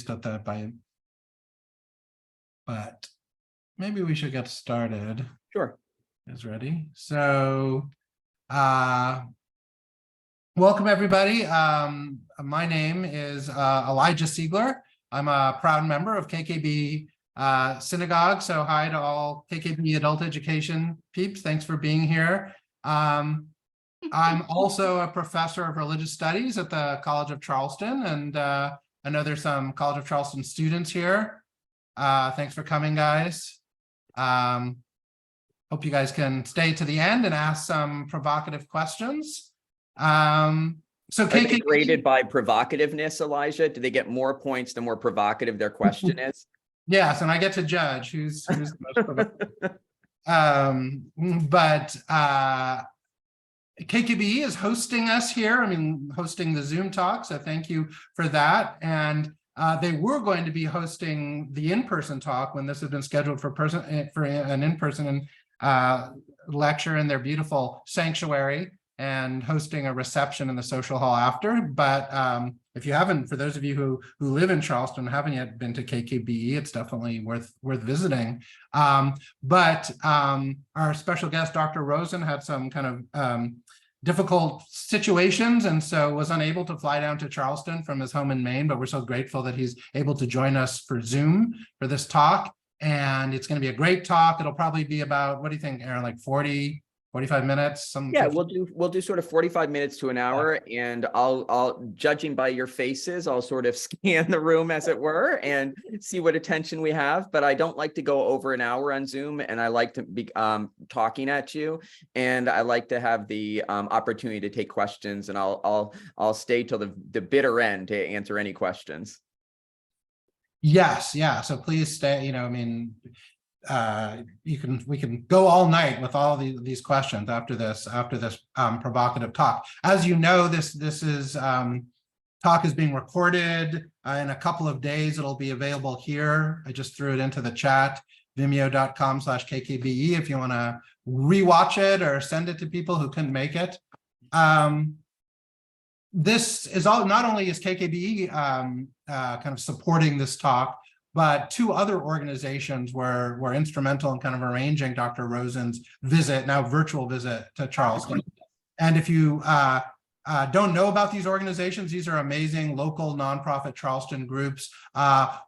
least at the but maybe we should get started. Sure. Is ready. So welcome everybody. My name is Elijah Siegler. I'm a proud member of KKB Synagogue. So hi to all KKB adult education peeps. Thanks for being here. I'm also a professor of religious studies at the College of Charleston, and I know there's some College of Charleston students here. Thanks for coming, guys. Hope you guys can stay to the end and ask some provocative questions. So Are they graded by provocativeness, Elijah? Do they get more points the more provocative their question is? Yes, and I get to judge who's the most provocative. KKBE is hosting us here. Hosting the Zoom talk, so thank you for that. And they were going to be hosting the in-person talk when this had been scheduled for an in-person lecture in their beautiful sanctuary and hosting a reception in the social hall after. But if you haven't, for those of you who live in Charleston and haven't yet been to KKBE, it's definitely worth visiting. But our special guest, Dr. Rosen, had some kind of difficult situations, and so was unable to fly down to Charleston from his home in Maine, but we're so grateful that he's able to join us for Zoom for this talk. And it's going to be a great talk. It'll probably be about, what do you think, Aaron, like 40, 45 minutes? Yeah, we'll do sort of 45 minutes to an hour, and I'll judging by your faces, I'll sort of scan the room, as it were, and see what attention we have. But I don't like to go over an hour on Zoom, and I like to be talking at you, and I like to have the opportunity to take questions, and I'll stay till the bitter end to answer any questions. Yes, yeah. So please stay. We can go all night with all these questions after this provocative talk. As you know, this talk is being recorded. In a couple of days, it'll be available here. I just threw it into the chat, vimeo.com/KKBE, if you want to rewatch it or send it to people who couldn't make it. This is all. Not only is KKBE kind of supporting this talk, but two other organizations were instrumental in kind of arranging Dr. Rosen's now virtual visit to Charleston. And if you don't know about these organizations, these are amazing local nonprofit Charleston groups.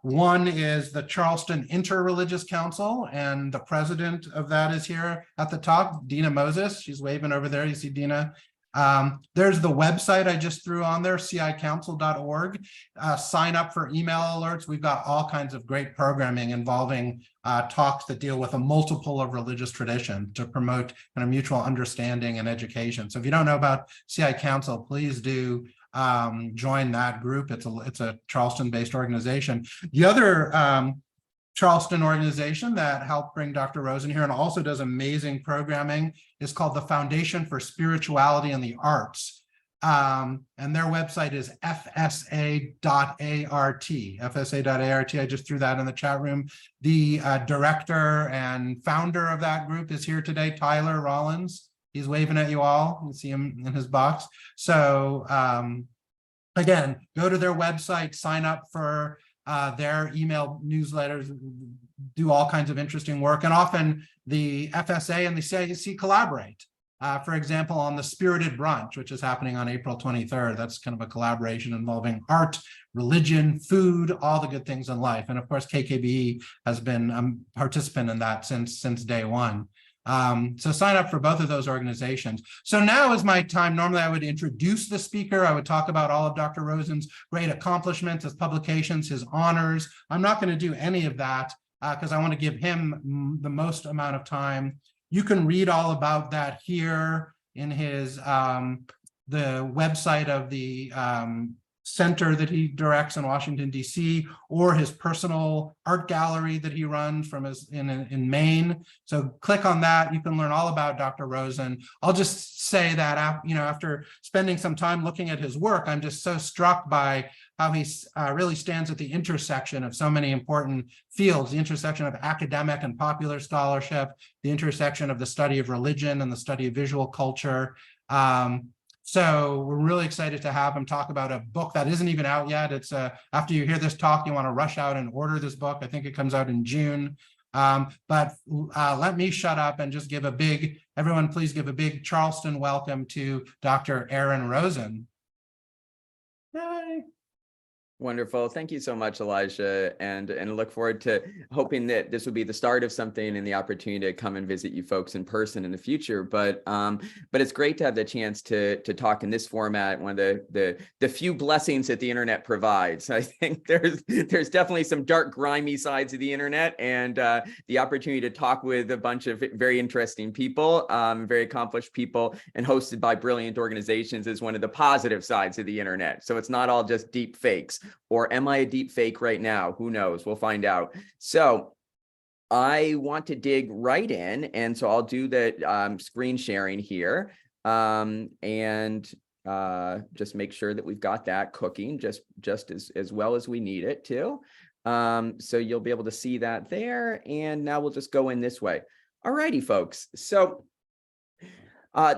One is the Charleston Interreligious Council, and the president of that is here at the top, Dina Moses. She's waving over there. You see Dina. There's the website I just threw on there, cicouncil.org. Sign up for email alerts. We've got all kinds of great programming involving talks that deal with a multiple of religious tradition to promote kind of mutual understanding and education. So if you don't know about CI Council, please do join that group. It's a Charleston-based organization. The other Charleston organization that helped bring Dr. Rosen here and also does amazing programming is called the Foundation for Spirituality and the Arts. And their website is fsa.art. fsa.art. I just threw that in the chat room. The director and founder of that group is here today, Tyler Rollins. He's waving at you all. You see him in his box. So again, go to their website, sign up for their email newsletters, do all kinds of interesting work. And often the FSA and the CIC collaborate. For example, on the Spirited Brunch, which is happening on April 23rd. That's kind of a collaboration involving art, religion, food, all the good things in life. And of course, KKBE has been a participant in that since day one. So sign up for both of those organizations. So now is my time. Normally I would introduce the speaker. I would talk about all of Dr. Rosen's great accomplishments, his publications, his honors. I'm not going to do any of that because I want to give him the most amount of time. You can read all about that here in his the website of the center that he directs in Washington, D.C., or his personal art gallery that he runs from in Maine. So click on that. You can learn all about Dr. Rosen. I'll just say that after spending some time looking at his work, I'm just so struck by how he really stands at the intersection of so many important fields, the intersection of academic and popular scholarship, the intersection of the study of religion and the study of visual culture. So we're really excited to have him talk about a book that isn't even out yet. It's after you hear this talk, you want to rush out and order this book. I think it comes out in June. But let me shut up and just give a big, everyone please give a big Charleston welcome to Dr. Aaron Rosen. Yay. Wonderful. Thank you so much, Elijah, and look forward to hoping that this will be the start of something and the opportunity to come and visit you folks in person in the future. But it's great to have the chance to talk in this format, one of the few blessings that the internet provides. I think there's definitely some dark, grimy sides of the internet, and the opportunity to talk with a bunch of very interesting people, very accomplished people, and hosted by brilliant organizations is one of the positive sides of the internet. So it's not all just deep fakes. Or am I a deep fake right now? Who knows? We'll find out. So I want to dig right in. And so I'll do the screen sharing here and just make sure that we've got that cooking just as well as we need it to. So you'll be able to see that there. And now we'll just go in this way. All righty, folks. So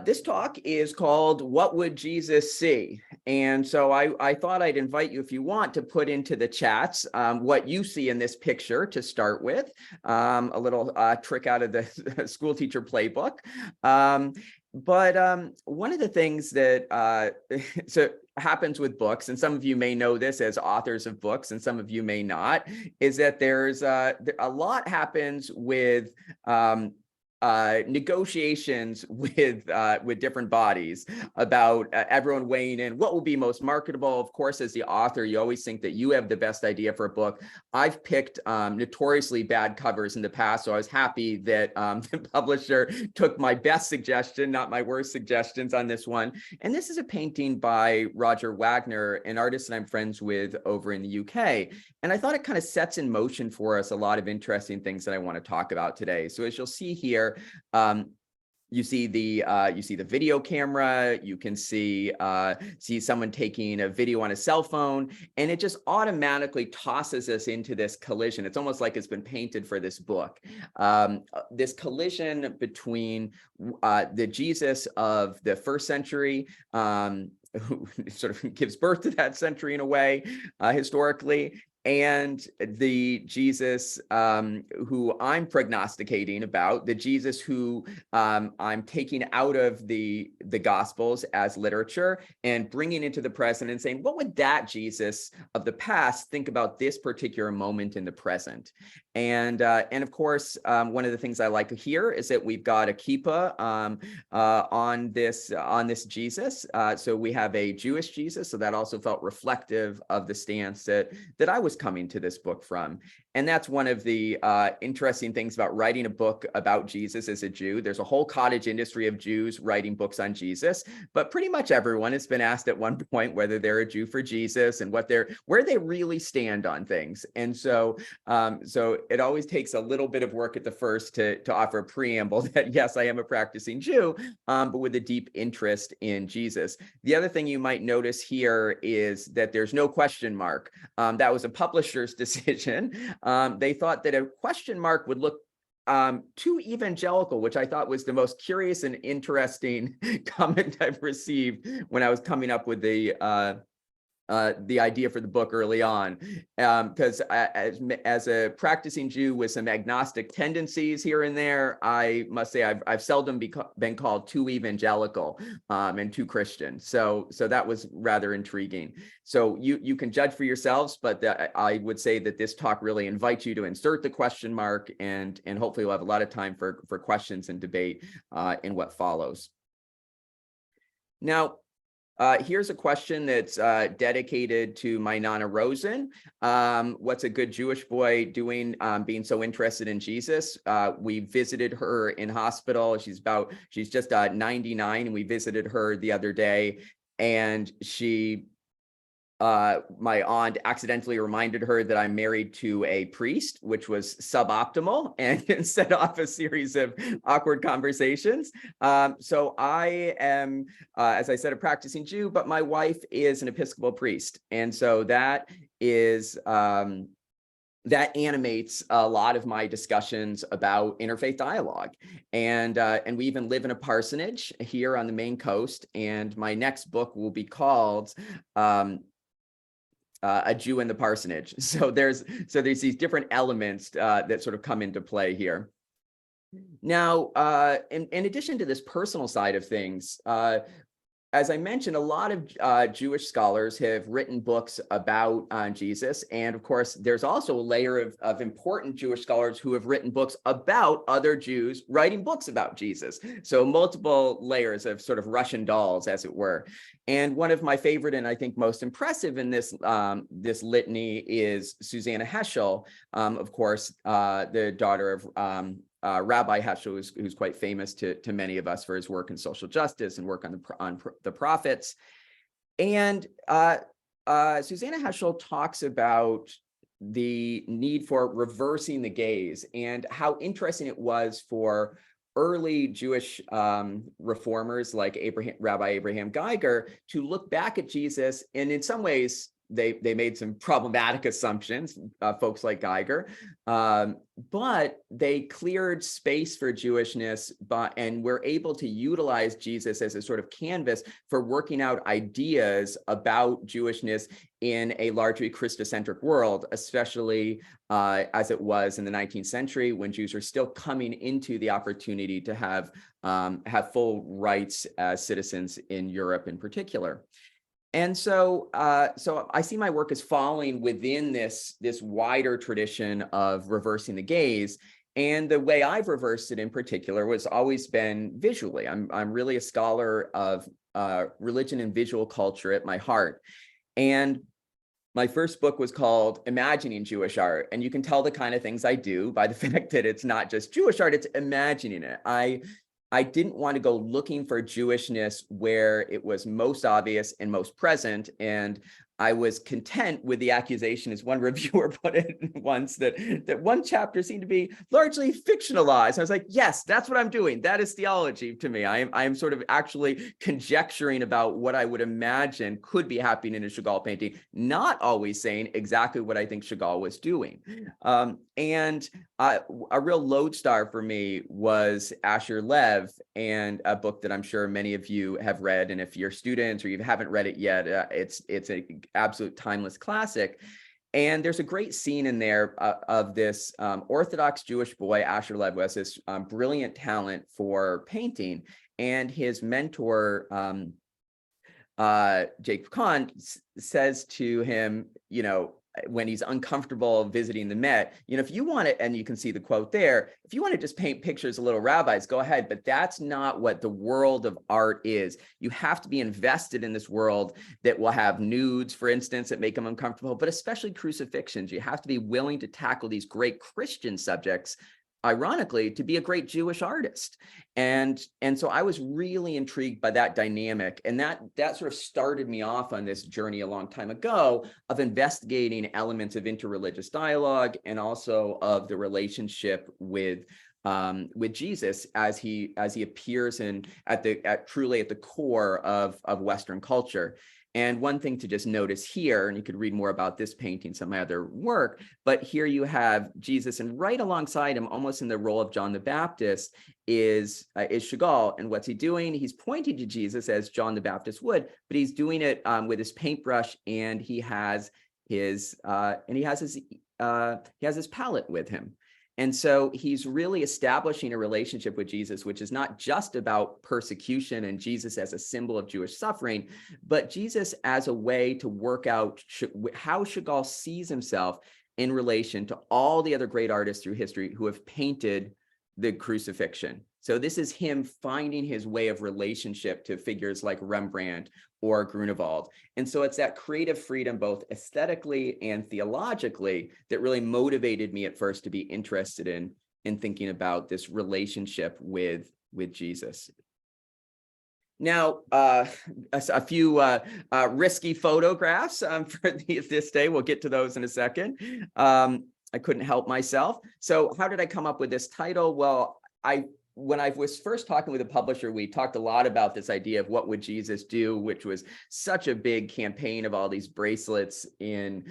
this talk is called What Would Jesus See? And so I thought I'd invite you, if you want, to put into the chats what you see in this picture to start with, a little trick out of the school teacher playbook. But one of the things that so happens with books, and some of you may know this as authors of books, and some of you may not, is that there's a lot happens with negotiations with different bodies about everyone weighing in what will be most marketable. Of course, as the author, you always think that you have the best idea for a book. I've picked notoriously bad covers in the past, so I was happy that the publisher took my best suggestion, not my worst suggestions on this one. And this is a painting by Roger Wagner, an artist that I'm friends with over in the UK. And I thought it kind of sets in motion for us a lot of interesting things that I want to talk about today. So as you'll see here, you see the video camera, you can see someone taking a video on a cell phone, and it just automatically tosses us into this collision. It's almost like it's been painted for this book. This collision between the Jesus of the first century, who sort of gives birth to that century in a way, historically, and the Jesus who I'm prognosticating about, the Jesus who I'm taking out of the Gospels as literature and bringing into the present and saying, what would that Jesus of the past think about this particular moment in the present? And of course, one of the things I like here is that we've got a kippah on this Jesus. So we have a Jewish Jesus, so that also felt reflective of the stance that I was coming to this book from. And that's one of the interesting things about writing a book about Jesus as a Jew. There's a whole cottage industry of Jews writing books on Jesus, but pretty much everyone has been asked at one point whether they're a Jew for Jesus and where they really stand on things. And so it always takes a little bit of work at the first to offer a preamble that yes, I am a practicing Jew, but with a deep interest in Jesus. The other thing you might notice here is that there's no question mark. That was a publisher's decision. They thought that a question mark would look too evangelical, which I thought was the most curious and interesting comment I've received when I was coming up with the idea for the book early on, because as a practicing Jew with some agnostic tendencies here and there, I must say I've seldom been called too evangelical and too Christian. So that was rather intriguing. So you can judge for yourselves, but I would say that this talk really invites you to insert the question mark, and hopefully we'll have a lot of time for questions and debate in what follows. Now, here's a question that's dedicated to my Nana Rosen. What's a good Jewish boy doing being so interested in Jesus? We visited her in hospital. She's just 99, and we visited her the other day, and my aunt accidentally reminded her that I'm married to a priest, which was suboptimal, and set off a series of awkward conversations. So I am, as I said, a practicing Jew, but my wife is an Episcopal priest. And so that is that animates a lot of my discussions about interfaith dialogue. And we even live in a parsonage here on the Maine coast. And my next book will be called A Jew in the Parsonage. So there's these different elements that sort of come into play here. Now, in addition to this personal side of things, as I mentioned, a lot of Jewish scholars have written books about Jesus. And of course, there's also a layer of important Jewish scholars who have written books about other Jews writing books about Jesus. So multiple layers of sort of Russian dolls, as it were. And one of my favorite and I think most impressive in this, this litany is Susanna Heschel, of course, the daughter of Rabbi Heschel, who's quite famous to many of us for his work in social justice and work on the prophets. And Susanna Heschel talks about the need for reversing the gaze and how interesting it was for early Jewish reformers like Rabbi Abraham Geiger to look back at Jesus, and in some ways they made some problematic assumptions, folks like Geiger, but they cleared space for Jewishness, and were able to utilize Jesus as a sort of canvas for working out ideas about Jewishness in a largely Christocentric world, especially as it was in the 19th century when Jews are still coming into the opportunity to have full rights as citizens in Europe in particular. And so I see my work as falling within this wider tradition of reversing the gaze. And the way I've reversed it in particular was always been visually. I'm really a scholar of religion and visual culture at my heart. And my first book was called Imagining Jewish Art. And you can tell the kind of things I do by the fact that it's not just Jewish art, it's imagining it. I didn't want to go looking for Jewishness where it was most obvious and most present. And I was content with the accusation, as one reviewer put it once, that one chapter seemed to be largely fictionalized. I was like, yes, that's what I'm doing. That is theology to me. I am sort of actually conjecturing about what I would imagine could be happening in a Chagall painting, not always saying exactly what I think Chagall was doing. And a real lodestar for me was Asher Lev, and a book that I'm sure many of you have read. And if you're students or you haven't read it yet, it's an absolute timeless classic. And there's a great scene in there of this Orthodox Jewish boy, Asher Lev, has this brilliant talent for painting. And his mentor, Jake Kahn, says to him, when he's uncomfortable visiting the Met, if you want it, and you can see the quote there, if you want to just paint pictures of little rabbis, go ahead, but that's not what the world of art is. You have to be invested in this world that will have nudes, for instance, that make them uncomfortable, but especially crucifixions. You have to be willing to tackle these great Christian subjects, ironically, to be a great Jewish artist. And so I was really intrigued by that dynamic. And that sort of started me off on this journey a long time ago of investigating elements of interreligious dialogue and also of the relationship with Jesus as he appears truly at the core of Western culture. And one thing to just notice here, and you could read more about this painting, some of my other work, but here you have Jesus, and right alongside him, almost in the role of John the Baptist, is Chagall. And what's he doing? He's pointing to Jesus as John the Baptist would, but he's doing it with his paintbrush, and he has his palette with him. And so he's really establishing a relationship with Jesus, which is not just about persecution and Jesus as a symbol of Jewish suffering, but Jesus as a way to work out how Chagall sees himself in relation to all the other great artists through history who have painted the crucifixion. So this is him finding his way of relationship to figures like Rembrandt or Grunewald. And so it's that creative freedom, both aesthetically and theologically, that really motivated me at first to be interested in thinking about this relationship with Jesus. Now, a few risky photographs for this day. We'll get to those in a second. I couldn't help myself. So how did I come up with this title? Well, when I was first talking with a publisher, we talked a lot about this idea of what would Jesus do, which was such a big campaign of all these bracelets in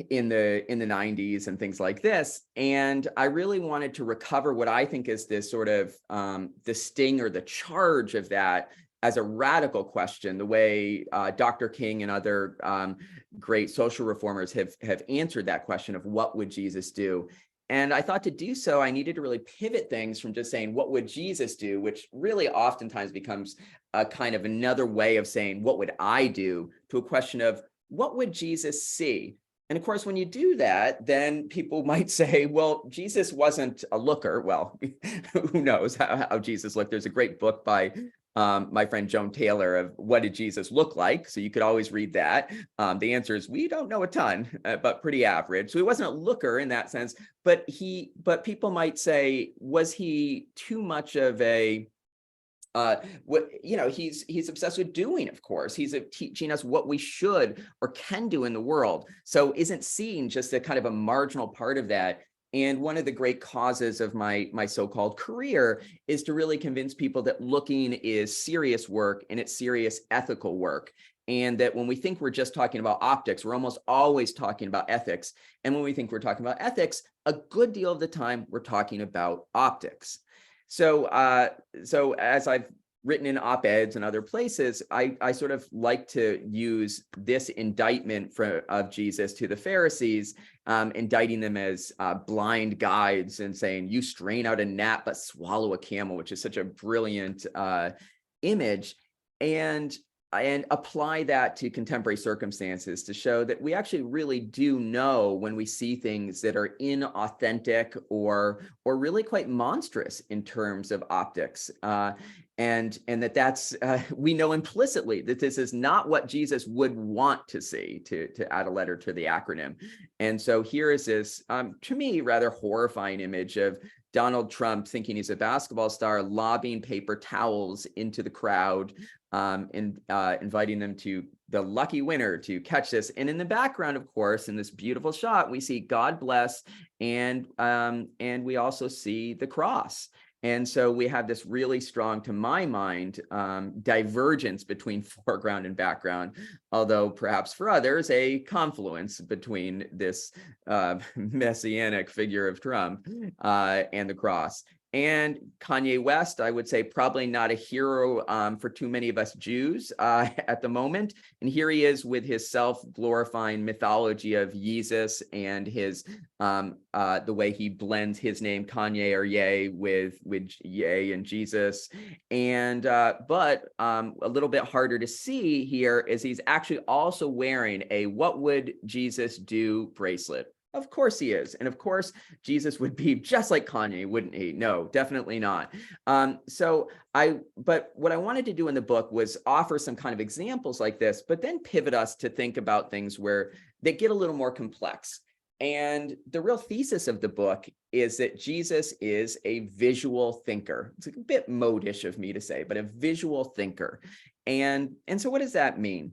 in the 90s and things like this. And I really wanted to recover what I think is this sort of the sting or the charge of that as a radical question, the way Dr. King and other great social reformers have answered that question of what would Jesus do? And I thought to do so, I needed to really pivot things from just saying, what would Jesus do? Which really oftentimes becomes a kind of another way of saying, what would I do? To a question of, what would Jesus see? And of course, when you do that, then people might say, well, Jesus wasn't a looker. Well, who knows how Jesus looked? There's a great book by my friend Joan Taylor of What Did Jesus Look Like? So you could always read that. The answer is, we don't know a ton, but pretty average. So he wasn't a looker in that sense, but people might say, was he too much of a, he's obsessed with doing, of course. He's teaching us what we should or can do in the world. So isn't seeing just a kind of a marginal part of that? And one of the great causes of my so-called career is to really convince people that looking is serious work and it's serious ethical work. And that when we think we're just talking about optics, we're almost always talking about ethics. And when we think we're talking about ethics, a good deal of the time we're talking about optics. So as I've written in op-eds and other places, I sort of like to use this indictment of Jesus to the Pharisees, indicting them as blind guides and saying, you strain out a gnat but swallow a camel, which is such a brilliant image, and apply that to contemporary circumstances to show that we actually really do know when we see things that are inauthentic or really quite monstrous in terms of optics. And that's we know implicitly that this is not what Jesus would want to see, to add a letter to the acronym. And so here is this, to me, rather horrifying image of Donald Trump thinking he's a basketball star, lobbing paper towels into the crowd, and inviting them to the lucky winner to catch this. And in the background, of course, in this beautiful shot, we see God bless, and we also see the cross. And so we have this really strong, to my mind, divergence between foreground and background, although perhaps for others, a confluence between this messianic figure of Trump and the cross. And Kanye West, I would say, probably not a hero for too many of us Jews at the moment. And here he is with his self-glorifying mythology of Jesus and his the way he blends his name Kanye or Ye with Ye and Jesus. And but a little bit harder to see here is he's actually also wearing a "What would Jesus do" bracelet. Of course he is. And of course, Jesus would be just like Kanye, wouldn't he? No, definitely not. But what I wanted to do in the book was offer some kind of examples like this, but then pivot us to think about things where they get a little more complex. And the real thesis of the book is that Jesus is a visual thinker. It's a bit modish of me to say, but a visual thinker. And so what does that mean?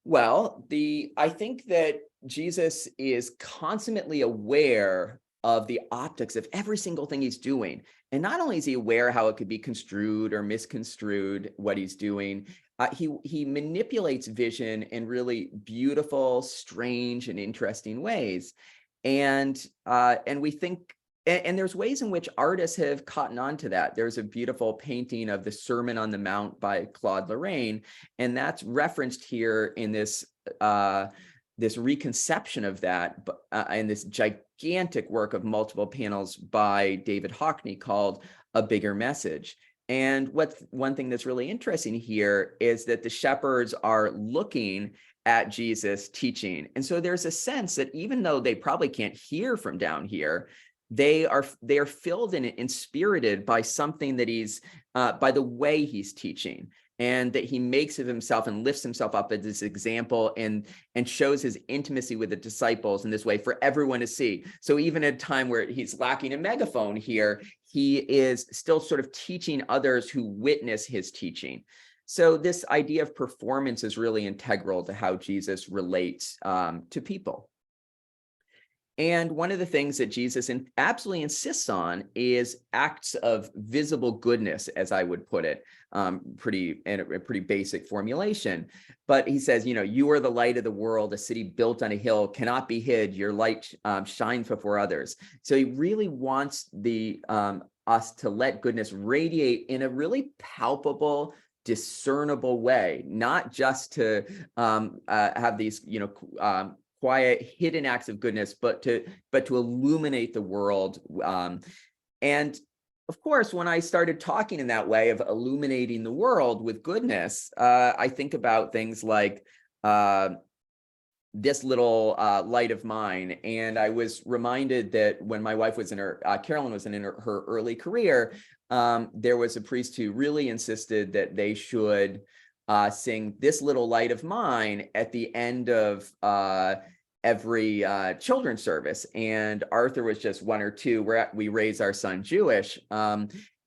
Well, I think that Jesus is consummately aware of the optics of every single thing he's doing. And not only is he aware how it could be construed or misconstrued what he's doing, he manipulates vision in really beautiful, strange, and interesting ways. And we think, and there's ways in which artists have cottoned on to that. There's a beautiful painting of the Sermon on the Mount by Claude Lorraine, and that's referenced here in this reconception of that, and this gigantic work of multiple panels by David Hockney called A Bigger Message. And one thing that's really interesting here is that the shepherds are looking at Jesus teaching. And so there's a sense that even though they probably can't hear from down here, they are filled and inspirited by something that he's by the way he's teaching, and that he makes of himself and lifts himself up as this example and shows his intimacy with the disciples in this way for everyone to see. So even at a time where he's lacking a megaphone here, he is still sort of teaching others who witness his teaching. So this idea of performance is really integral to how Jesus relates to people. And one of the things that Jesus absolutely insists on is acts of visible goodness, as I would put it, in a pretty basic formulation. But he says, you are the light of the world. A city built on a hill cannot be hid. Your light shines before others. So he really wants us to let goodness radiate in a really palpable, discernible way, not just to have these, quiet, hidden acts of goodness, but to illuminate the world. And of course, when I started talking in that way of illuminating the world with goodness, I think about things like this little light of mine. And I was reminded that when my wife was Carolyn was in her early career, there was a priest who really insisted that they should sing "This Little Light of Mine" at the end of every children's service. And Arthur was just one or two. We raised our son Jewish.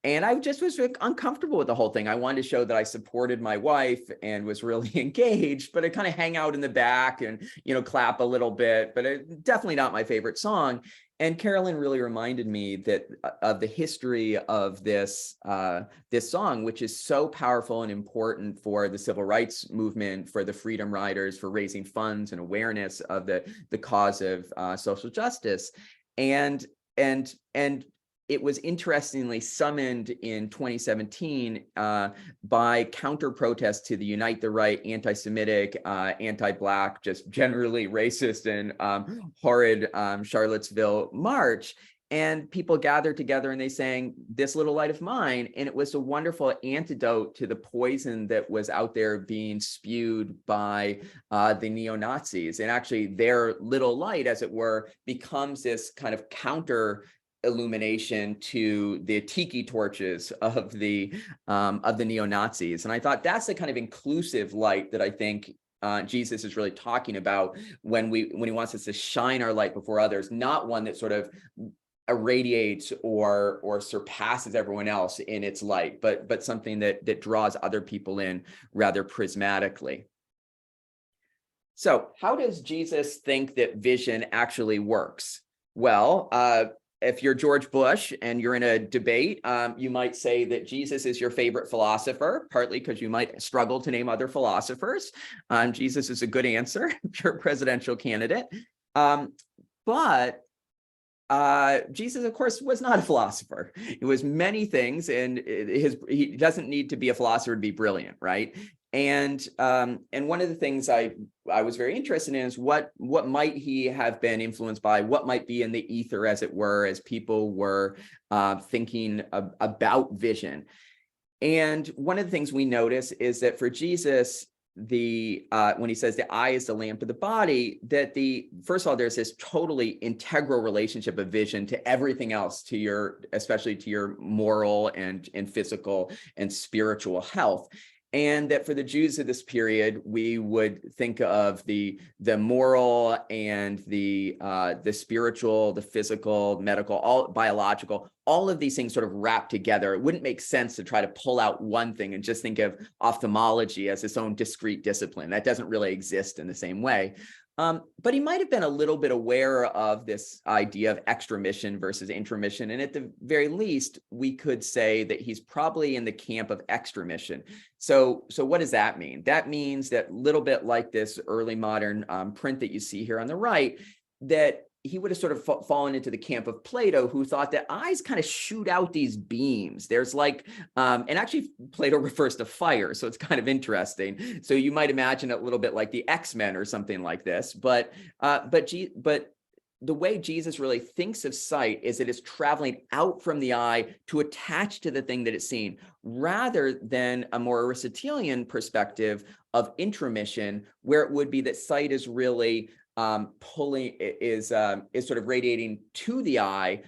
And I just was uncomfortable with the whole thing. I wanted to show that I supported my wife and was really engaged, but I kind of hang out in the back and, clap a little bit, but definitely not my favorite song. And Carolyn really reminded me that of the history of this song, which is so powerful and important for the civil rights movement, for the Freedom Riders, for raising funds and awareness of the cause of social justice. And it was interestingly summoned in 2017 by counter-protest to the Unite the Right, anti-Semitic, anti-Black, just generally racist and horrid Charlottesville march. And people gathered together and they sang "This Little Light of Mine." And it was a wonderful antidote to the poison that was out there being spewed by the neo-Nazis. And actually their little light, as it were, becomes this kind of counter illumination to the tiki torches of the neo-Nazis. And I thought that's the kind of inclusive light that I think Jesus is really talking about when he wants us to shine our light before others, not one that sort of irradiates or surpasses everyone else in its light, but something that draws other people in rather prismatically. So how does Jesus think that vision actually works? Well, if you're George Bush and you're in a debate, you might say that Jesus is your favorite philosopher, partly because you might struggle to name other philosophers. Jesus is a good answer if you're a presidential candidate. But Jesus, of course, was not a philosopher. He was many things, and he doesn't need to be a philosopher to be brilliant, right? And one of the things I was very interested in is what might he have been influenced by, what might be in the ether, as it were, as people were thinking about vision. And one of the things we notice is that for Jesus, when he says the eye is the lamp of the body, that first of all, there's this totally integral relationship of vision to everything else, especially to your moral and physical and spiritual health. And that for the Jews of this period, we would think of the moral and the spiritual, the physical, medical, all biological, all of these things sort of wrapped together. It wouldn't make sense to try to pull out one thing and just think of ophthalmology as its own discrete discipline. That doesn't really exist in the same way. But he might have been a little bit aware of this idea of extramission versus intramission. And at the very least, we could say that he's probably in the camp of extramission. So what does that mean? That means that, a little bit like this early modern print that you see here on the right, that he would have sort of fallen into the camp of Plato, who thought that eyes kind of shoot out these beams. There's and actually Plato refers to fire, so it's kind of interesting. So you might imagine it a little bit like the X-Men or something like this. But the way Jesus really thinks of sight is that it's traveling out from the eye to attach to the thing that it's seeing, rather than a more Aristotelian perspective of intramission, where it would be that sight is really is sort of radiating to the eye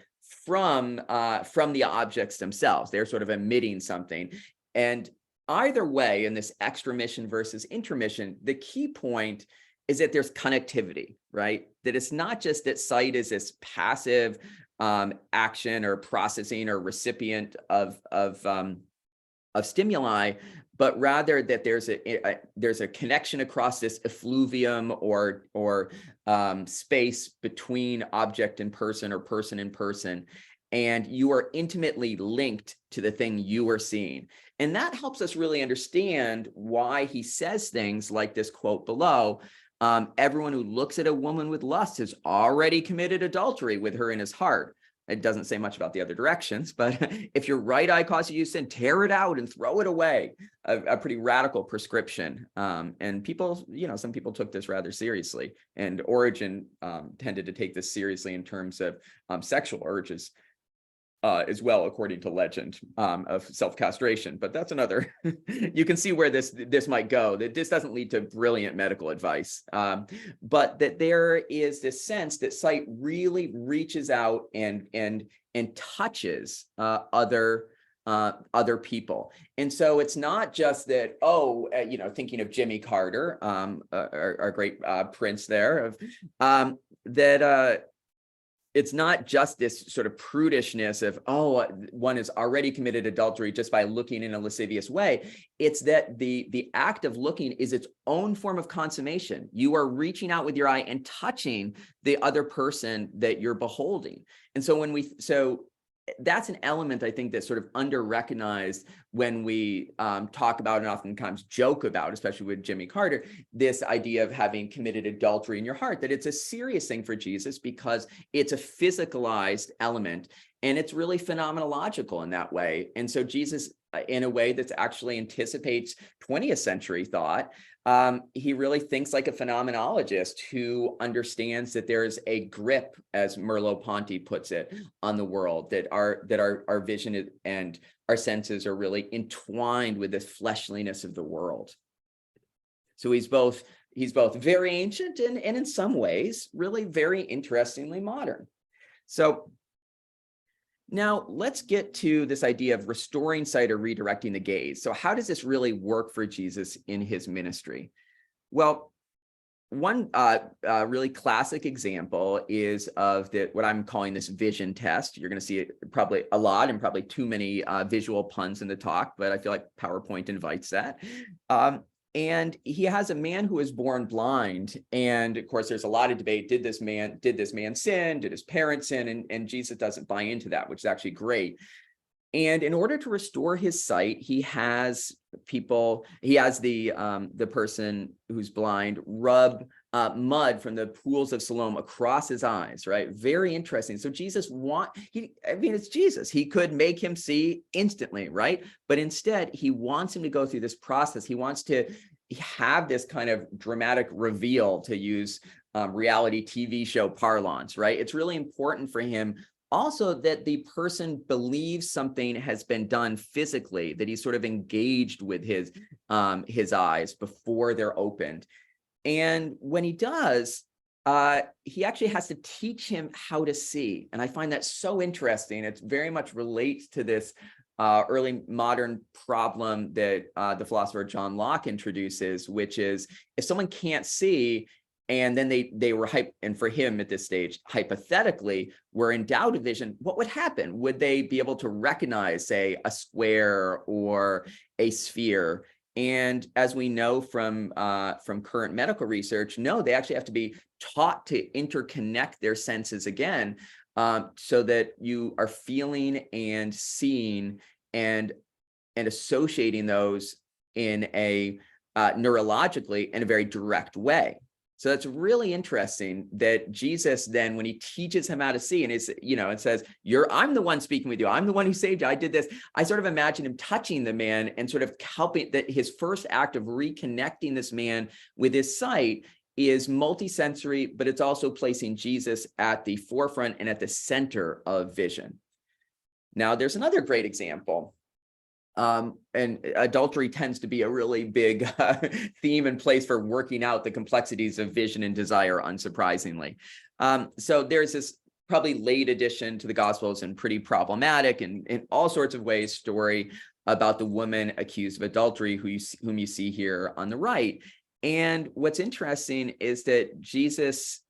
from the objects themselves. They're sort of emitting something. And either way, in this extramission versus intramission, the key point is that there's connectivity, right? That it's not just that sight is this passive action or processing or recipient of stimuli, but rather that there's a connection across this effluvium or space between object and person, or person and person, and you are intimately linked to the thing you are seeing. And that helps us really understand why he says things like this quote below. Everyone who looks at a woman with lust has already committed adultery with her in his heart. It doesn't say much about the other directions, but if your right eye causes you sin, tear it out and throw it away. A pretty radical prescription. And people, some people took this rather seriously. And Origen tended to take this seriously in terms of sexual urges as well, according to legend of self-castration. But that's another, you can see where this might go, that this doesn't lead to brilliant medical advice, but that there is this sense that sight really reaches out and touches other people. And so it's not just that, thinking of Jimmy Carter, our great prince there, it's not just this sort of prudishness of, one has already committed adultery just by looking in a lascivious way. It's that the act of looking is its own form of consummation. You are reaching out with your eye and touching the other person that you're beholding. And so that's an element, I think, that's sort of under-recognized when we talk about and oftentimes joke about, especially with Jimmy Carter, this idea of having committed adultery in your heart, that it's a serious thing for Jesus because it's a physicalized element and it's really phenomenological in that way. And so Jesus, in a way that actually anticipates 20th century thought, he really thinks like a phenomenologist who understands that there is a grip, as Merleau-Ponty puts it, on the world, that our vision and our senses are really entwined with the fleshliness of the world. So he's both very ancient and in some ways really very interestingly modern. So now let's get to this idea of restoring sight or redirecting the gaze. So how does this really work for Jesus in his ministry? Well, one really classic example is of what I'm calling this vision test. You're going to see it probably a lot and probably too many visual puns in the talk, but I feel like PowerPoint invites that. And he has a man who is born blind. And of course, there's a lot of debate. Did this man sin? Did his parents sin? And Jesus doesn't buy into that, which is actually great. And in order to restore his sight, he has the person who's blind rub mud from the pools of Siloam across his eyes, right? Very interesting. So it's Jesus. He could make him see instantly, right? But instead, he wants him to go through this process. He wants to have this kind of dramatic reveal, to use reality TV show parlance, right? It's really important for him also that the person believes something has been done physically, that he's sort of engaged with his eyes before they're opened. And when he does, he actually has to teach him how to see. And I find that so interesting. It very much relates to this early modern problem that the philosopher John Locke introduces, which is if someone can't see, and then they were and for him at this stage, hypothetically, were endowed with vision, what would happen? Would they be able to recognize, say, a square or a sphere? And as we know from current medical research, no, they actually have to be taught to interconnect their senses again, so that you are feeling and seeing and associating those in a neurologically in a very direct way. So that's really interesting that Jesus then, when he teaches him how to see, and it says, I'm the one speaking with you. I'm the one who saved you. I did this. I sort of imagine him touching the man and sort of helping, that his first act of reconnecting this man with his sight is multisensory, but it's also placing Jesus at the forefront and at the center of vision. Now, there's another great example. And adultery tends to be a really big theme and place for working out the complexities of vision and desire, unsurprisingly. So there's this probably late addition to the Gospels and pretty problematic and in all sorts of ways story about the woman accused of adultery whom you see here on the right. And what's interesting is that Jesus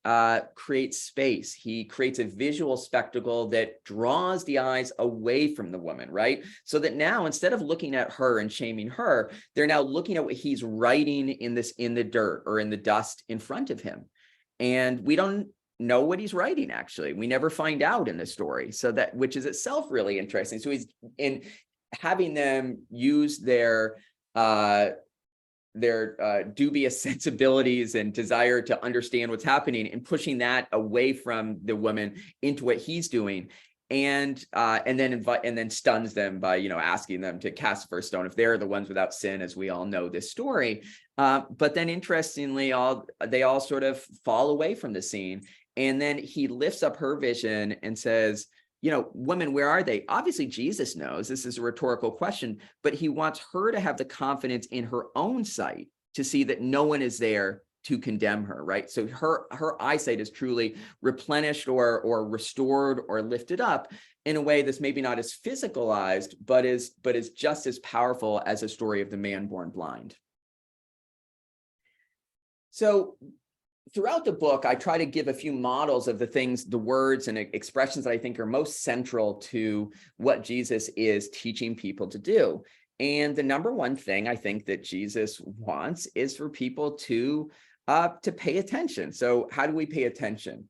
creates space. He creates a visual spectacle that draws the eyes away from the woman, right? So that now, instead of looking at her and shaming her, they're now looking at what he's writing in the dirt or in the dust in front of him. And we don't know what he's writing, actually. We never find out in the story. So that, which is itself really interesting. So he's in having them use their dubious sensibilities and desire to understand what's happening and pushing that away from the woman into what he's doing, and then stuns them by asking them to cast the first stone if they're the ones without sin, as we all know this story. But then interestingly, they all sort of fall away from the scene, and then he lifts up her vision and says, women, where are they? Obviously, Jesus knows this is a rhetorical question, but he wants her to have the confidence in her own sight to see that no one is there to condemn her, right? So her eyesight is truly replenished or restored or lifted up in a way that's maybe not as physicalized, but is just as powerful as a story of the man born blind. So throughout the book, I try to give a few models of the things, the words and expressions that I think are most central to what Jesus is teaching people to do. And the number one thing I think that Jesus wants is for people to pay attention. So how do we pay attention?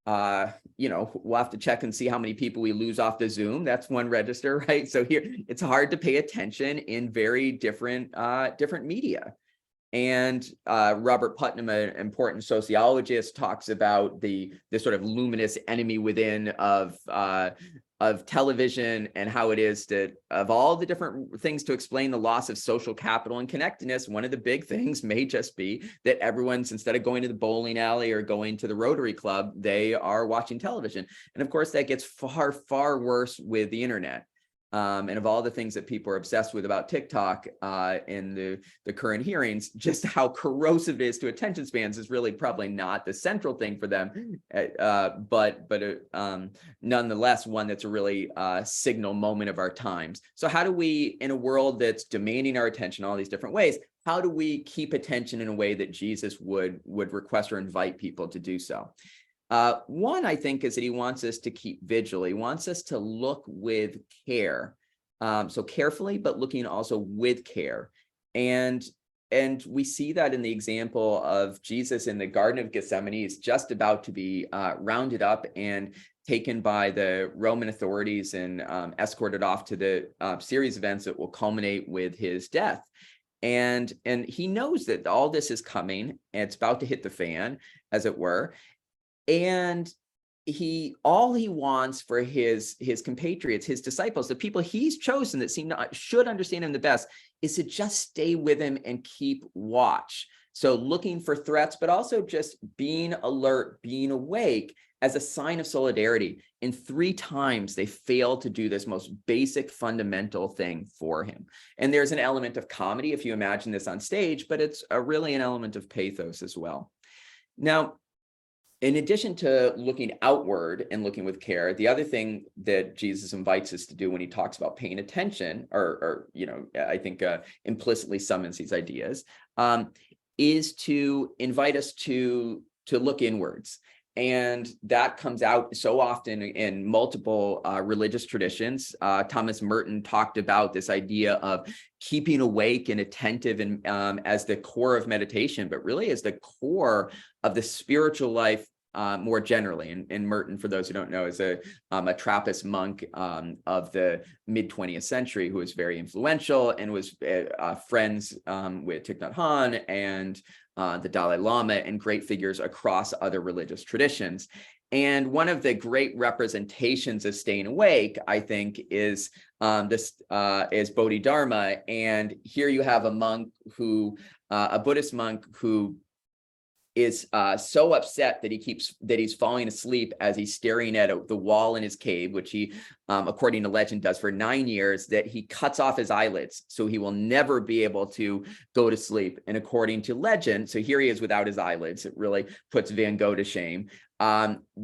We'll have to check and see how many people we lose off the Zoom. That's one register, right? So here, it's hard to pay attention in very different media. And Robert Putnam, an important sociologist, talks about the sort of luminous enemy within of television, and how it is that of all the different things to explain the loss of social capital and connectedness, one of the big things may just be that everyone's, instead of going to the bowling alley or going to the Rotary Club, they are watching television. And of course, that gets far, far worse with the internet. And of all the things that people are obsessed with about TikTok in the current hearings, just how corrosive it is to attention spans is really probably not the central thing for them, but nonetheless, one that's a really signal moment of our times. So how do we, in a world that's demanding our attention all these different ways, how do we keep attention in a way that Jesus would request or invite people to do so? One, I think, is that he wants us to keep vigil. He wants us to look with care. So carefully, but looking also with care. And we see that in the example of Jesus in the Garden of Gethsemane. He's just about to be rounded up and taken by the Roman authorities and escorted off to the series of events that will culminate with his death. And he knows that all this is coming and it's about to hit the fan, as it were. And all he wants for his compatriots, his disciples, the people he's chosen that should understand him the best, is to just stay with him and keep watch. So looking for threats, but also just being alert, being awake as a sign of solidarity. And 3 times they fail to do this most basic fundamental thing for him. And there's an element of comedy if you imagine this on stage, but it's really an element of pathos as well. Now, in addition to looking outward and looking with care, the other thing that Jesus invites us to do when he talks about paying attention, or I think implicitly summons these ideas, is to invite us to look inwards. And that comes out so often in multiple religious traditions. Thomas Merton talked about this idea of keeping awake and attentive and as the core of meditation, but really as the core of the spiritual life more generally. And Merton, for those who don't know, is a Trappist monk of the mid-20th century who was very influential and was friends with Thich Nhat Hanh and the Dalai Lama and great figures across other religious traditions. And one of the great representations of staying awake, I think, is Bodhidharma. And here you have a monk a Buddhist monk who is so upset that he's falling asleep as he's staring at the wall in his cave, which he according to legend, does for 9 years, that he cuts off his eyelids, so he will never be able to go to sleep. And according to legend, so here he is without his eyelids. It really puts Van Gogh to shame.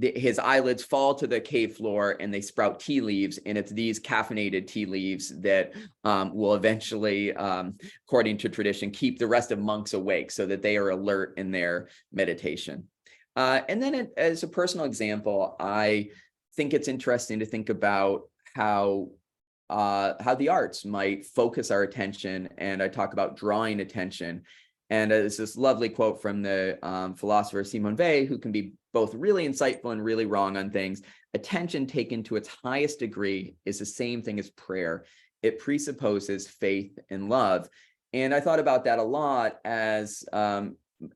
His eyelids fall to the cave floor and they sprout tea leaves, and it's these caffeinated tea leaves that will eventually, according to tradition, keep the rest of monks awake so that they are alert in their meditation. And then as a personal example, I think it's interesting to think about how the arts might focus our attention. And I talk about drawing attention. And there's this lovely quote from the philosopher Simone Weil, who can be both really insightful and really wrong on things. Attention taken to its highest degree is the same thing as prayer. It presupposes faith and love. And I thought about that a lot as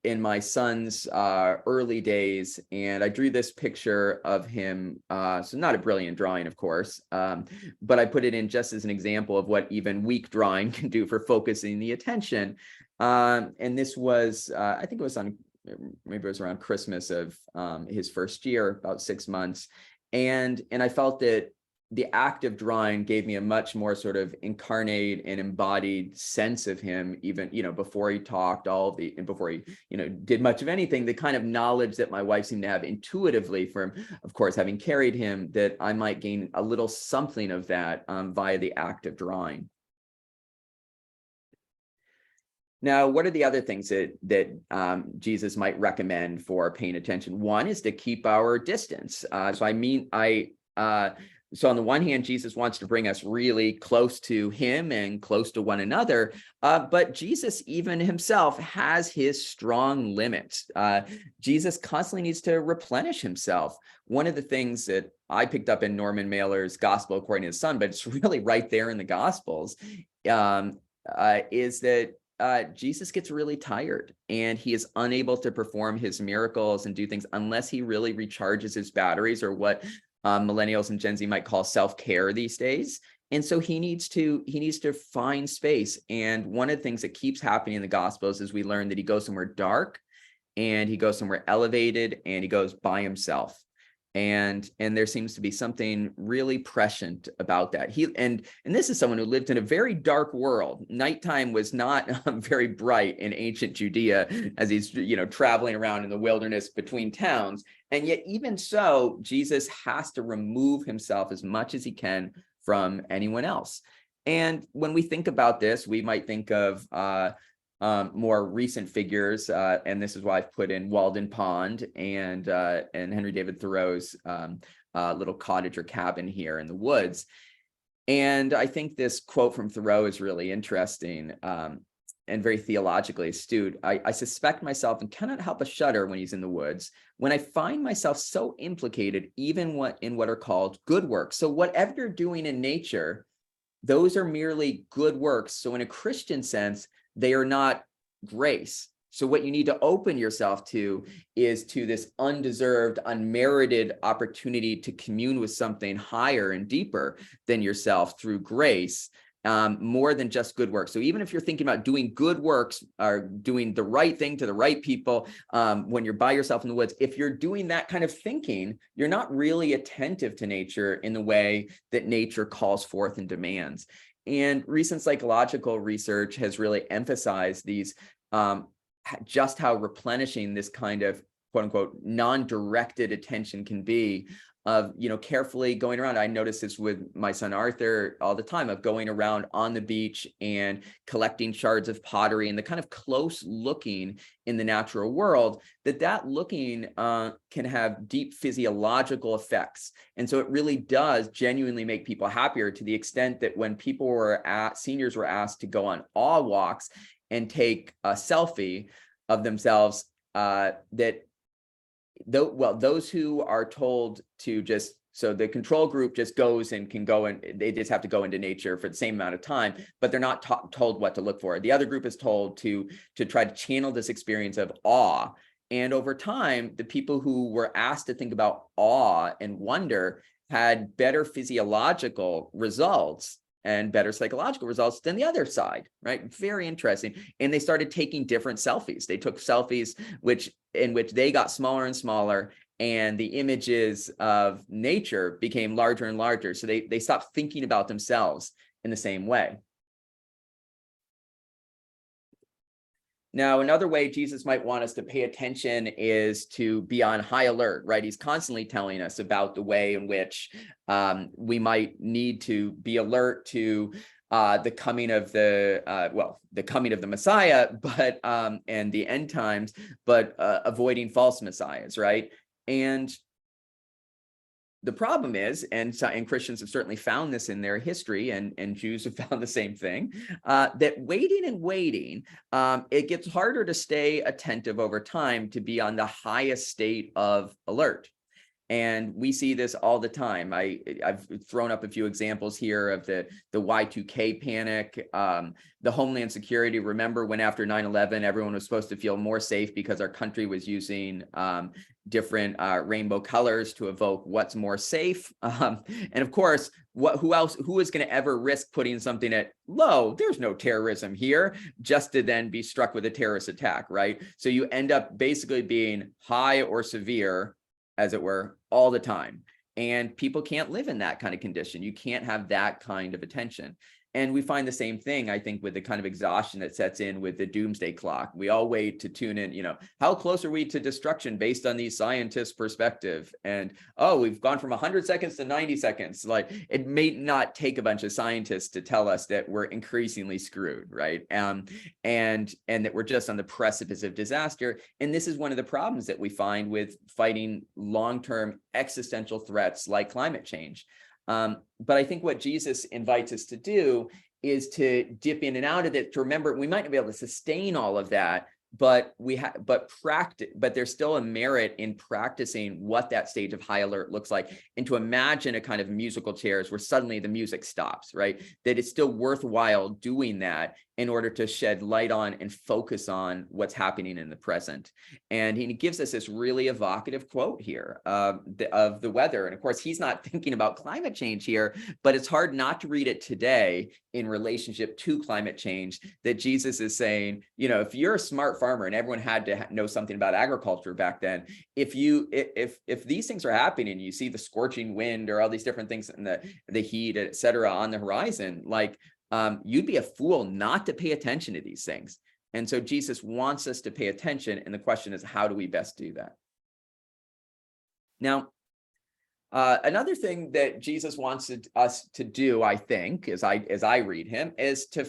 in my son's early days, and I drew this picture of him, so not a brilliant drawing, of course, but I put it in just as an example of what even weak drawing can do for focusing the attention. And this was, I think it was maybe it was around Christmas of his first year, about 6 months. And I felt that the act of drawing gave me a much more sort of incarnate and embodied sense of him, even, before he talked and before he, did much of anything, the kind of knowledge that my wife seemed to have intuitively from, of course, having carried him, that I might gain a little something of that via the act of drawing. Now, what are the other things that Jesus might recommend for paying attention? One is to keep our distance. So on the one hand, Jesus wants to bring us really close to him and close to one another, but Jesus even himself has his strong limits. Jesus constantly needs to replenish himself. One of the things that I picked up in Norman Mailer's Gospel According to the Son, but it's really right there in the Gospels, is that Jesus gets really tired and he is unable to perform his miracles and do things unless he really recharges his batteries, or what millennials and Gen Z might call self-care these days. And so he needs to find space. And one of the things that keeps happening in the Gospels is we learn that he goes somewhere dark and he goes somewhere elevated and he goes by himself. And there seems to be something really prescient about that. And this is someone who lived in a very dark world. Nighttime was not very bright in ancient Judea as he's traveling around in the wilderness between towns. And yet even so, Jesus has to remove himself as much as he can from anyone else. And when we think about this, we might think of more recent figures, and this is why I've put in Walden Pond and Henry David Thoreau's little cottage or cabin here in the woods. And I think this quote from Thoreau is really interesting and very theologically astute. I suspect myself and cannot help but shudder when he's in the woods, when I find myself so implicated even in what are called good works. So whatever you're doing in nature, those are merely good works. So in a Christian sense, they are not grace. So what you need to open yourself to is to this undeserved, unmerited opportunity to commune with something higher and deeper than yourself through grace, more than just good works. So even if you're thinking about doing good works or doing the right thing to the right people, when you're by yourself in the woods, if you're doing that kind of thinking, you're not really attentive to nature in the way that nature calls forth and demands. And recent psychological research has really emphasized these, just how replenishing this kind of quote unquote non-directed attention can be, of carefully going around. I notice this with my son Arthur all the time, of going around on the beach and collecting shards of pottery, and the kind of close looking in the natural world, that looking can have deep physiological effects. And so it really does genuinely make people happier, to the extent that when seniors were asked to go on awe walks and take a selfie of themselves, those who are told to so the control group just goes and can go, and they just have to go into nature for the same amount of time, but they're not told what to look for. The other group is told to try to channel this experience of awe. And over time, the people who were asked to think about awe and wonder had better physiological results and better psychological results than the other side, right? Very interesting. And they started taking different selfies. They took selfies in which they got smaller and smaller, and the images of nature became larger and larger. So they stopped thinking about themselves in the same way. Now, another way Jesus might want us to pay attention is to be on high alert, right? He's constantly telling us about the way in which we might need to be alert to the coming of the coming of the Messiah, but and the end times, but avoiding false messiahs, right? And the problem is, and Christians have certainly found this in their history, and Jews have found the same thing, that waiting, it gets harder to stay attentive over time, to be on the highest state of alert. And we see this all the time. I've thrown up a few examples here of the Y2K panic, the Homeland Security. Remember when after 9/11, everyone was supposed to feel more safe because our country was using different rainbow colors to evoke what's more safe. And of course, who is going to ever risk putting something at low? There's no terrorism here, just to then be struck with a terrorist attack, right? So you end up basically being high or severe, as it were, all the time. And people can't live in that kind of condition. You can't have that kind of attention. And we find the same thing, I think, with the kind of exhaustion that sets in with the doomsday clock. We all wait to tune in, how close are we to destruction based on these scientists' perspective? And, oh, we've gone from 100 seconds to 90 seconds. Like, it may not take a bunch of scientists to tell us that we're increasingly screwed, right? And that we're just on the precipice of disaster. And this is one of the problems that we find with fighting long-term existential threats like climate change. But I think what Jesus invites us to do is to dip in and out of it, to remember we might not be able to sustain all of that, but there's still a merit in practicing what that stage of high alert looks like, and to imagine a kind of musical chairs where suddenly the music stops, right? That it's still worthwhile doing that in order to shed light on and focus on what's happening in the present. And he gives us this really evocative quote here of the weather. And of course, he's not thinking about climate change here, but it's hard not to read it today in relationship to climate change, that Jesus is saying, if you're a smart farmer, and everyone had to know something about agriculture back then, if these things are happening, you see the scorching wind or all these different things and the heat, et cetera, on the horizon, like, you'd be a fool not to pay attention to these things. And so Jesus wants us to pay attention. And the question is, how do we best do that? Now, another thing that Jesus wants us to do, I think, as I read him, is to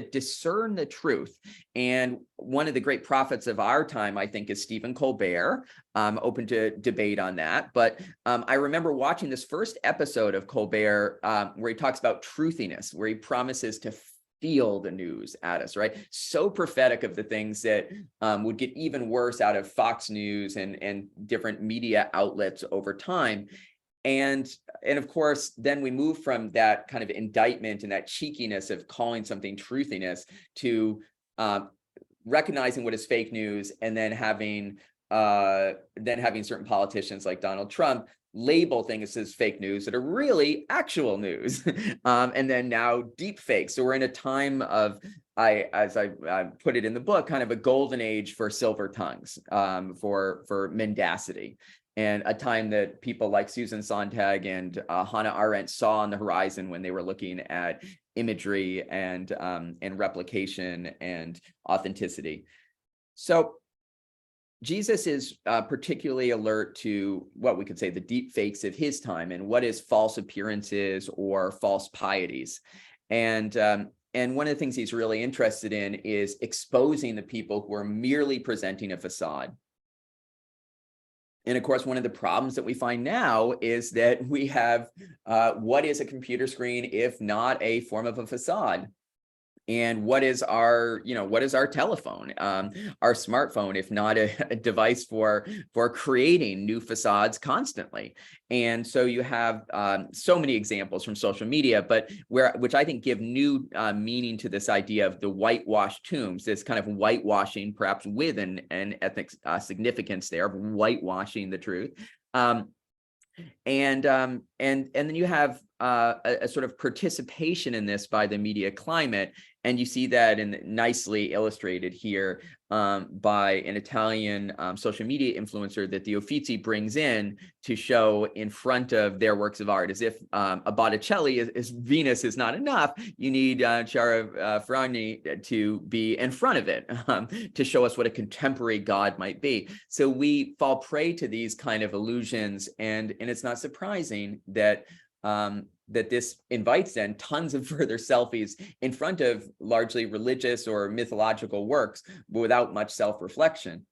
discern the truth. And one of the great prophets of our time, I think, is Stephen Colbert. I'm open to debate on that. But I remember watching this first episode of Colbert where he talks about truthiness, where he promises to feel the news at us, right? So prophetic of the things that would get even worse out of Fox News and different media outlets over time. And of course, then we move from that kind of indictment and that cheekiness of calling something truthiness to recognizing what is fake news, and then having certain politicians like Donald Trump label things as fake news that are really actual news, and then now deep fakes. So we're in a time of, as I put it in the book, kind of a golden age for silver tongues, for mendacity. And a time that people like Susan Sontag and Hannah Arendt saw on the horizon when they were looking at imagery and replication and authenticity. So Jesus is particularly alert to what we could say the deep fakes of his time, and what is false appearances or false pieties. And one of the things he's really interested in is exposing the people who are merely presenting a facade. And of course, one of the problems that we find now is that we have what is a computer screen if not a form of a facade? And what is our telephone, our smartphone, if not a device for creating new facades constantly? And so you have so many examples from social media, but which I think give new meaning to this idea of the whitewashed tombs, this kind of whitewashing, perhaps with an ethnic significance there of whitewashing the truth. And then you have a sort of participation in this by the media climate, and you see that nicely illustrated here by an Italian social media influencer that the Uffizi brings in to show in front of their works of art, as if a Botticelli is Venus is not enough. You need Chiara Ferragni to be in front of it to show us what a contemporary God might be. So we fall prey to these kind of illusions, and it's not surprising that that this invites then tons of further selfies in front of largely religious or mythological works without much self-reflection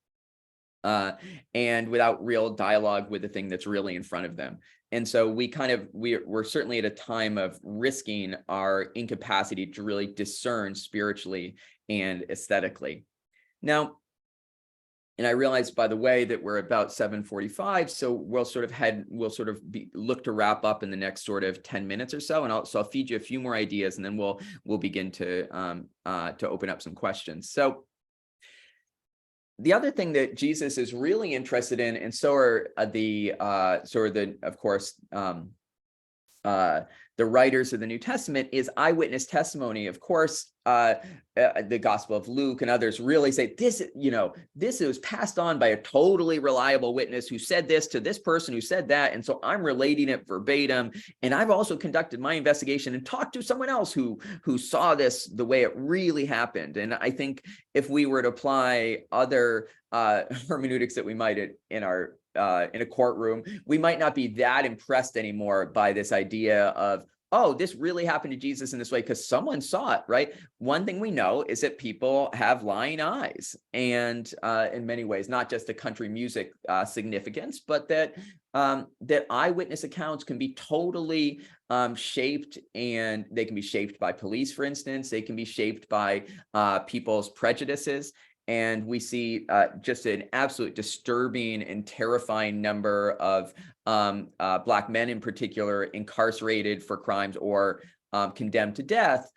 and without real dialogue with the thing that's really in front of them. And so we're certainly at a time of risking our incapacity to really discern spiritually and aesthetically. Now, and I realized, by the way, that we're about 7:45, so we'll look to wrap up in the next sort of 10 minutes or so, and I'll feed you a few more ideas, and then we'll begin to open up some questions. So the other thing that Jesus is really interested in, and so are of course the writers of the New Testament, is eyewitness testimony. Of course, the Gospel of Luke and others really say this was passed on by a totally reliable witness who said this to this person who said that, and so I'm relating it verbatim. And I've also conducted my investigation and talked to someone else who saw this the way it really happened. And I think if we were to apply other hermeneutics that we might in a courtroom, we might not be that impressed anymore by this idea of, oh, this really happened to Jesus in this way because someone saw it, right? One thing we know is that people have lying eyes, and in many ways, not just a country music significance, but that eyewitness accounts can be totally shaped, and they can be shaped by police, for instance. They can be shaped by people's prejudices. And we see just an absolute disturbing and terrifying number of Black men in particular incarcerated for crimes or condemned to death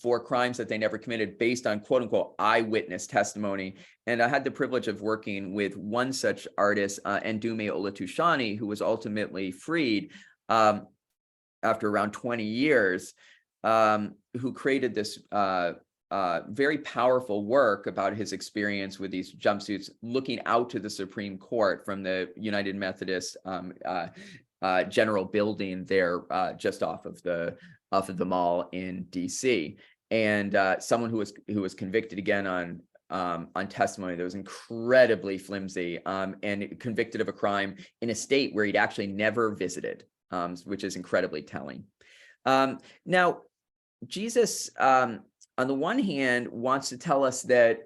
for crimes that they never committed based on quote unquote eyewitness testimony. And I had the privilege of working with one such artist, Ndume Olutushani, who was ultimately freed after around 20 years, who created this very powerful work about his experience with these jumpsuits, looking out to the Supreme Court from the United Methodist General Building there, just off of the mall in DC, and someone who was convicted again on testimony that was incredibly flimsy, and convicted of a crime in a state where he'd actually never visited, which is incredibly telling. Now, Jesus, on the one hand, wants to tell us that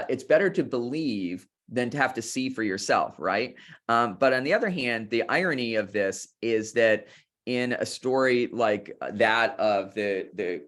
it's better to believe than to have to see for yourself, right? But on the other hand, the irony of this is that in a story like that of the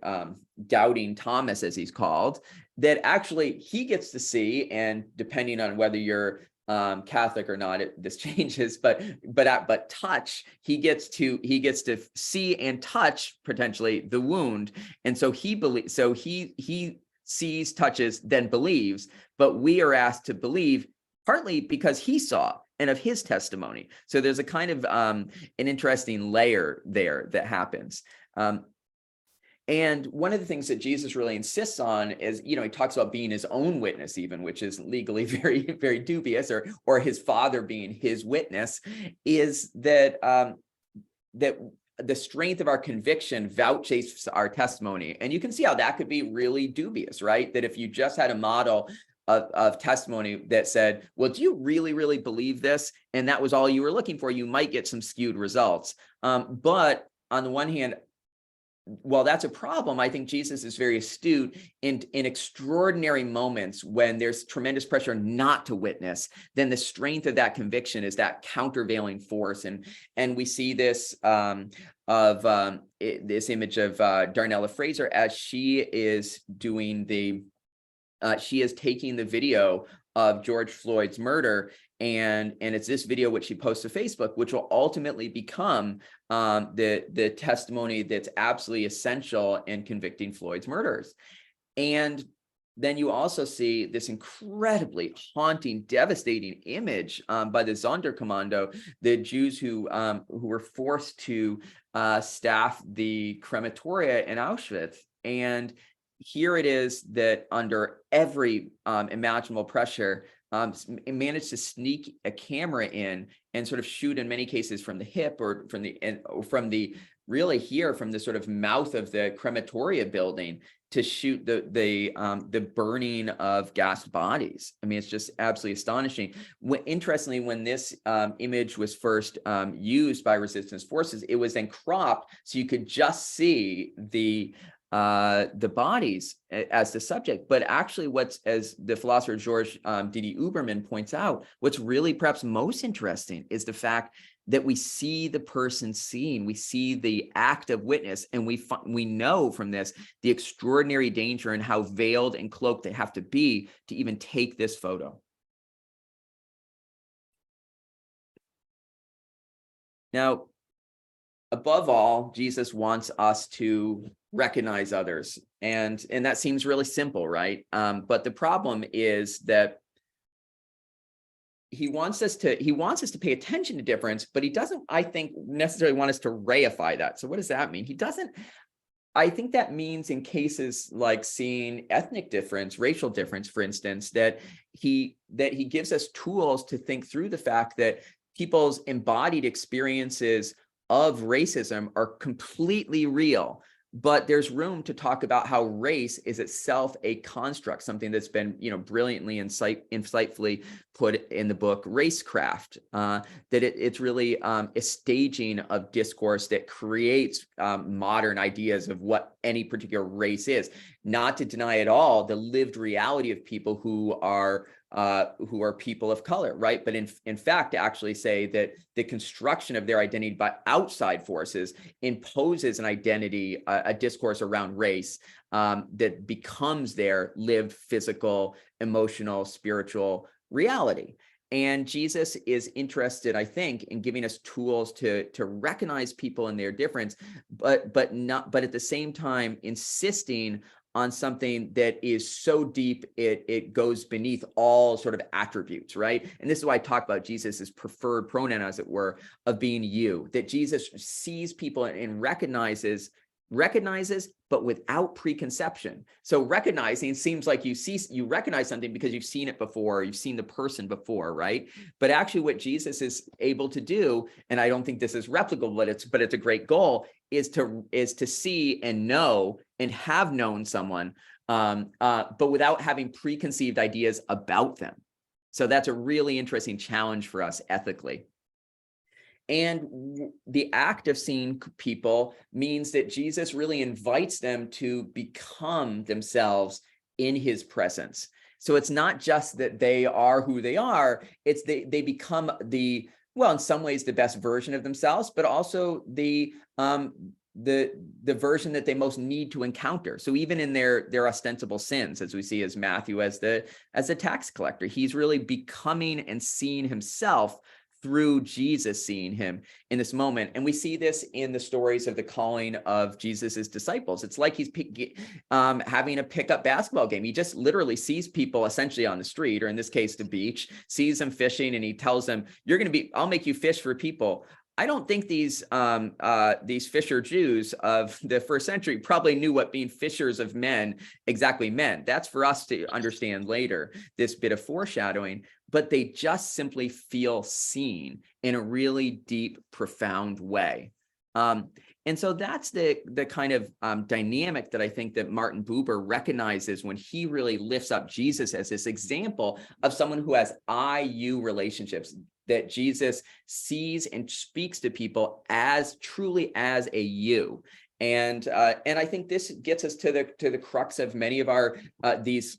doubting Thomas, as he's called, that actually he gets to see, and depending on whether you're Catholic or not, this changes, but touch, he gets to see and touch potentially the wound, and so he sees, touches, then believes. But we are asked to believe partly because he saw and of his testimony. So there's a kind of an interesting layer there that happens. And one of the things that Jesus really insists on is, he talks about being his own witness, even, which is legally very, very dubious, or his Father being his witness, is that that the strength of our conviction vouchsafes our testimony. And you can see how that could be really dubious, right? That if you just had a model of testimony that said, well, do you really, really believe this? And that was all you were looking for, you might get some skewed results. But on the one hand, while that's a problem, I think Jesus is very astute in extraordinary moments when there's tremendous pressure not to witness. Then the strength of that conviction is that countervailing force, and we see this this image of Darnella Fraser as she is doing she is taking the video of George Floyd's murder, and it's this video which she posts to Facebook, which will ultimately become the testimony that's absolutely essential in convicting Floyd's murderers. And then you also see this incredibly haunting, devastating image by the Sonderkommando, the Jews who were forced to staff the crematoria in Auschwitz. And here it is that under every imaginable pressure, it managed to sneak a camera in and sort of shoot, in many cases, from the hip or from the really here from the sort of mouth of the crematoria building to shoot the burning of gassed bodies. I mean, it's just absolutely astonishing. Interestingly, when this image was first used by resistance forces, it was then cropped so you could just see the bodies as the subject. But actually as the philosopher George D.D. Uberman points out, what's really perhaps most interesting is the fact that we see the person seen, we see the act of witness, and we know from this the extraordinary danger and how veiled and cloaked they have to be to even take this photo. Now, above all, Jesus wants us to recognize others, and that seems really simple, right? But the problem is that he wants us to pay attention to difference, but he doesn't, I think, necessarily want us to reify that. So what does that mean? I think that means in cases like seeing ethnic difference, racial difference, for instance, that he gives us tools to think through the fact that people's embodied experiences of racism are completely real. But there's room to talk about how race is itself a construct, something that's been, brilliantly insightfully put in the book Racecraft, that it's really a staging of discourse that creates modern ideas of what any particular race is, not to deny at all the lived reality of people who are people of color, right? But in fact, to actually say that the construction of their identity by outside forces imposes an identity, a discourse around race that becomes their lived physical, emotional, spiritual reality. And Jesus is interested, I think, in giving us tools to recognize people in their difference, but at the same time insisting on something that is so deep, it goes beneath all sort of attributes, right? And this is why I talk about Jesus's preferred pronoun, as it were, of being you, that Jesus sees people and recognizes, but without preconception. So recognizing seems like you recognize something because you've seen it before, you've seen the person before, right? But actually what Jesus is able to do, and I don't think this is replicable, but it's a great goal, is to see and know and have known someone, but without having preconceived ideas about them. So that's a really interesting challenge for us ethically. And the act of seeing people means that Jesus really invites them to become themselves in his presence. So it's not just that they are who they are, it's they become in some ways the best version of themselves, but also the version that they most need to encounter. So even in their ostensible sins, as we see as Matthew as the tax collector, he's really becoming and seeing himself through Jesus seeing him in this moment. And we see this in the stories of the calling of Jesus's disciples. It's like he's having a pickup basketball game. He just literally sees people essentially on the street, or in this case, the beach, sees them fishing, and he tells them, I'll make you fish for people. I don't think these fisher Jews of the first century probably knew what being fishers of men exactly meant. That's for us to understand later, this bit of foreshadowing, but they just simply feel seen in a really deep, profound way. And so that's the kind of dynamic that I think that Martin Buber recognizes when he really lifts up Jesus as this example of someone who has I-you relationships, that Jesus sees and speaks to people as truly as a you. And I think this gets us to the crux of many of our these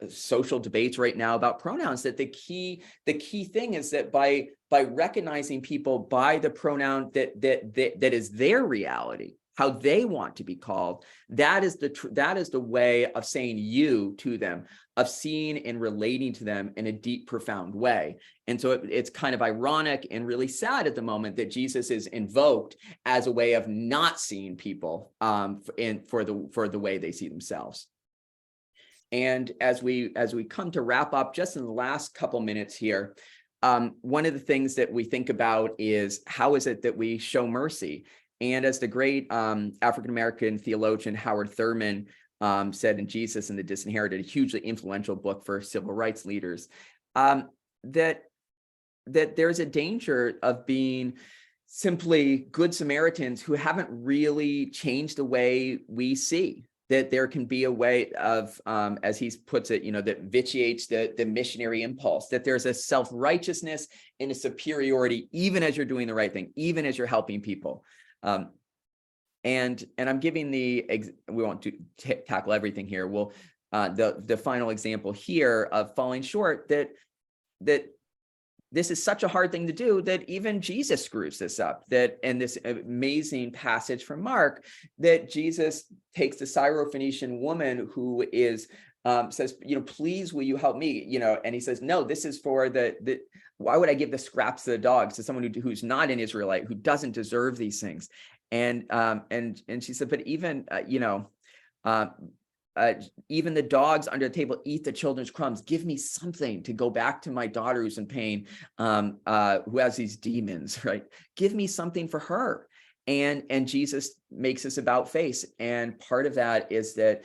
social debates right now about pronouns, that the key thing is that by recognizing people by the pronoun that is their reality, how they want to be called, that is the way of saying you to them, of seeing and relating to them in a deep, profound way. And so it's kind of ironic and really sad at the moment that Jesus is invoked as a way of not seeing people for the way they see themselves. And as we come to wrap up, just in the last couple minutes here, one of the things that we think about is, how is it that we show mercy? And as the great African-American theologian Howard Thurman said in Jesus and the Disinherited, a hugely influential book for civil rights leaders, that there's a danger of being simply good Samaritans who haven't really changed the way we see. That there can be a way of, as he puts it, that vitiates the missionary impulse, that there's a self-righteousness and a superiority, even as you're doing the right thing, even as you're helping people. And I'm giving we won't tackle everything here. Well, the final example here of falling short, that this is such a hard thing to do that even Jesus screws this up. And this amazing passage from Mark, that Jesus takes the Syrophoenician woman who is says, please, will you help me? And he says, no, this is for why would I give the scraps to the dogs to someone who's not an Israelite, who doesn't deserve these things? And she said, but even even the dogs under the table eat the children's crumbs. Give me something to go back to my daughter who's in pain, who has these demons, right? Give me something for her. And Jesus makes this about face. And part of that is that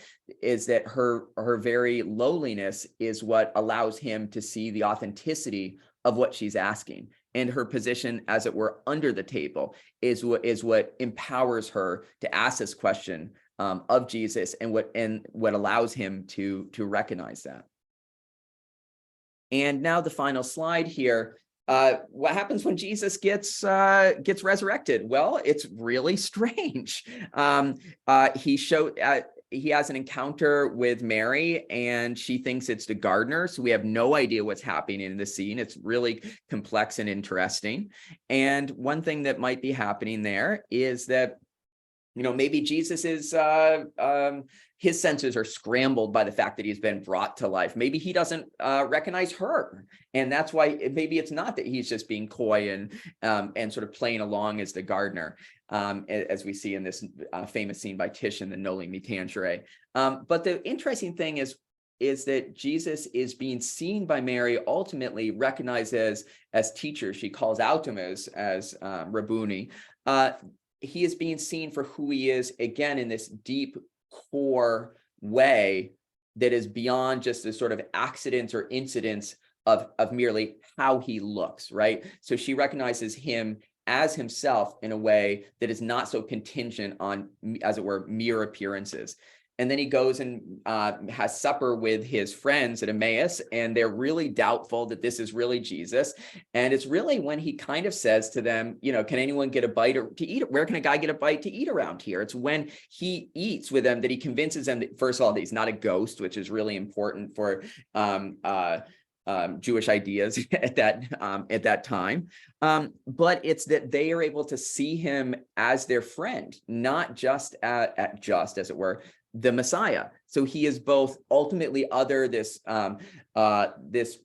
her very lowliness is what allows him to see the authenticity of what she's asking. And her position, as it were, under the table is what empowers her to ask this question of Jesus, and what allows him to recognize that. And now the final slide here. What happens when Jesus gets resurrected? Well, it's really strange. He has an encounter with Mary, and she thinks it's the gardener. So we have no idea what's happening in the scene. It's really complex and interesting. And one thing that might be happening there is that, maybe Jesus is, his senses are scrambled by the fact that he's been brought to life. Maybe he doesn't recognize her. And that's why maybe it's not that he's just being coy and sort of playing along as the gardener, as we see in this famous scene by Titian, the Noli Me Tangere. But the interesting thing is that Jesus is being seen by Mary, ultimately recognized as teacher. She calls out to him as Rabboni. He is being seen for who he is, again, in this deep core way that is beyond just the sort of accidents or incidents of merely how he looks, right? So she recognizes him as himself in a way that is not so contingent on, as it were, mere appearances. And then he goes and has supper with his friends at Emmaus, and they're really doubtful that this is really Jesus. And it's really when he kind of says to them, can anyone get a bite to eat? Where can a guy get a bite to eat around here? It's when he eats with them that he convinces them that, first of all, that he's not a ghost, which is really important for Jewish ideas at that time. But it's that they are able to see him as their friend, not just as it were, the Messiah. So he is both ultimately this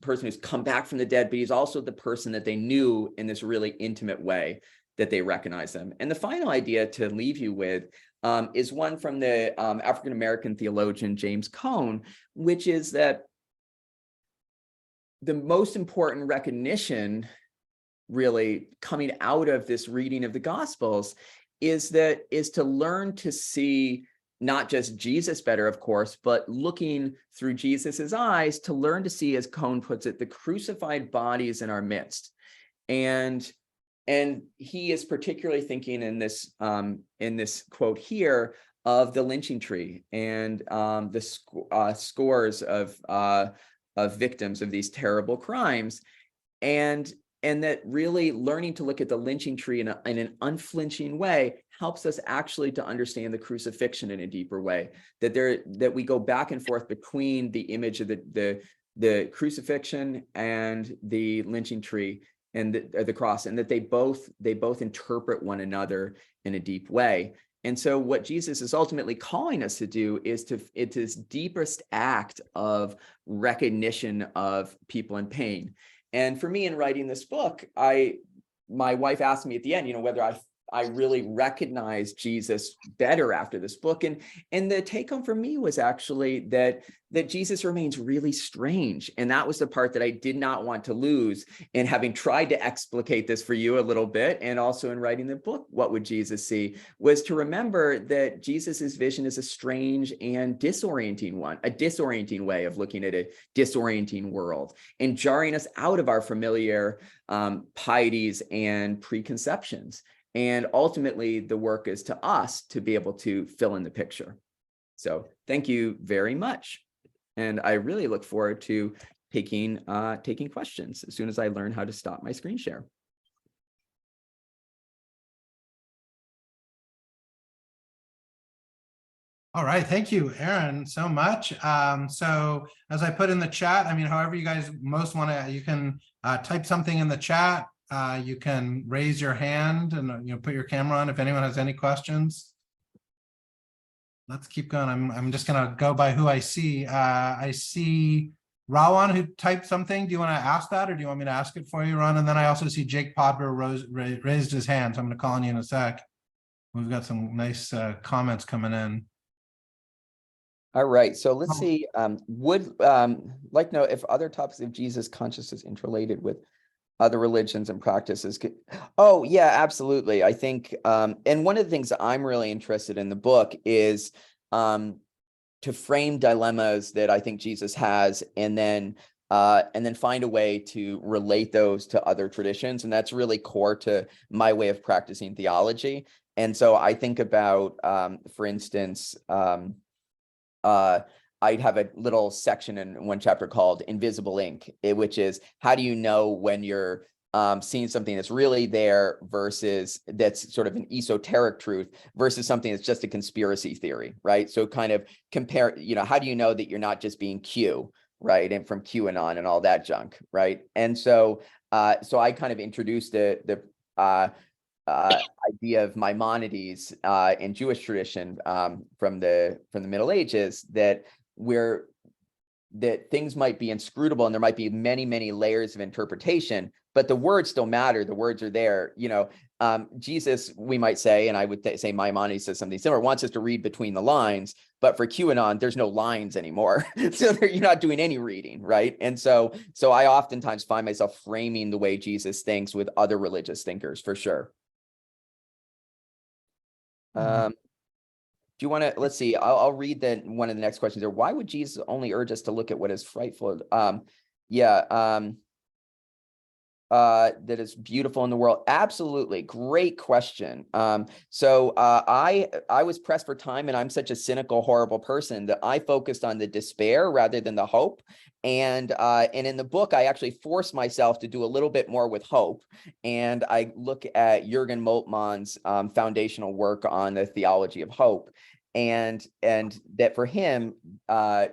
person who's come back from the dead, but he's also the person that they knew in this really intimate way that they recognize them. And the final idea to leave you with is one from the African-American theologian James Cone, which is that the most important recognition really coming out of this reading of the Gospels is to learn to see not just Jesus better, of course, but looking through Jesus's eyes to learn to see, as Cone puts it, the crucified bodies in our midst. And he is particularly thinking in this quote here of the lynching tree and the scores of victims of these terrible crimes, and that really learning to look at the lynching tree in an unflinching way helps us actually to understand the crucifixion in a deeper way, that we go back and forth between the image of the crucifixion and the lynching tree and the cross, and that they both interpret one another in a deep way. And so what Jesus is ultimately calling us to do is it's this deepest act of recognition of people in pain. And for me, in writing this book, my wife asked me at the end, whether I really recognized Jesus better after this book. And the take home for me was actually that Jesus remains really strange. And that was the part that I did not want to lose in having tried to explicate this for you a little bit. And also in writing the book, What Would Jesus See? Was to remember that Jesus's vision is a strange and disorienting one, a disorienting way of looking at a disorienting world and jarring us out of our familiar pieties and preconceptions. And ultimately, the work is to us to be able to fill in the picture. So thank you very much. And I really look forward to taking questions as soon as I learn how to stop my screen share. All right, thank you, Aaron, so much. So as I put in the chat, I mean, however you guys most want to, you can type something in the chat. You can raise your hand and put your camera on if anyone has any questions. Let's keep going. I'm just gonna go by who I see. I see Rawan who typed something. Do you want to ask that, or do you want me to ask it for you, Ron? And then I also see Jake Podber raised his hand, so I'm going to call on you in a sec. We've got some nice comments coming in. All right, so let's see. Would like to know if other topics of Jesus consciousness interrelated with other religions and practices. Oh yeah, absolutely. I think, and one of the things that I'm really interested in the book is to frame dilemmas that I think Jesus has, and then find a way to relate those to other traditions. And that's really core to my way of practicing theology. And so I think about, for instance, I'd have a little section in one chapter called Invisible Ink, which is how do you know when you're seeing something that's really there versus that's sort of an esoteric truth versus something that's just a conspiracy theory, right? So kind of compare, how do you know that you're not just being Q, right? And from QAnon and all that junk, right? And so I kind of introduced the idea of Maimonides in Jewish tradition from the Middle Ages, that things might be inscrutable and there might be many, many layers of interpretation, but the words still matter. The words are there. Jesus, we might say, and I would say Maimonides says something similar, wants us to read between the lines, but for QAnon, there's no lines anymore. So you're not doing any reading, right? And so I oftentimes find myself framing the way Jesus thinks with other religious thinkers, for sure. Do you want to, let's see, I'll read one of the next questions there. Why would Jesus only urge us to look at what is frightful? That is beautiful in the world. Absolutely. Great question. So I was pressed for time, and I'm such a cynical, horrible person that I focused on the despair rather than the hope. And in the book, I actually forced myself to do a little bit more with hope. And I look at Jürgen Moltmann's foundational work on the theology of hope. And that for him,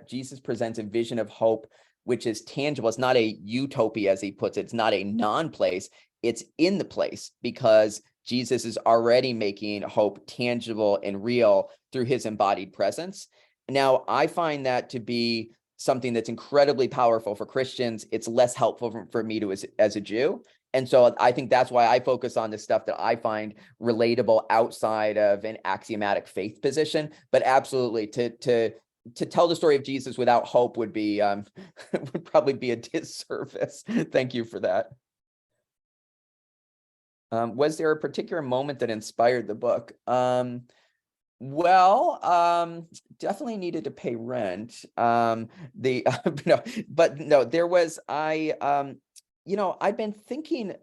Jesus presents a vision of hope which is tangible. It's not a utopia, as he puts it. It's not a non-place. It's in the place, because Jesus is already making hope tangible and real through his embodied presence. Now, I find that to be something that's incredibly powerful for Christians. It's less helpful for me as a Jew. And so I think that's why I focus on the stuff that I find relatable outside of an axiomatic faith position. But absolutely, to tell the story of Jesus without hope would be would probably be a disservice. Thank you for that. Was there a particular moment that inspired the book? Well, definitely needed to pay rent. There was, I've been thinking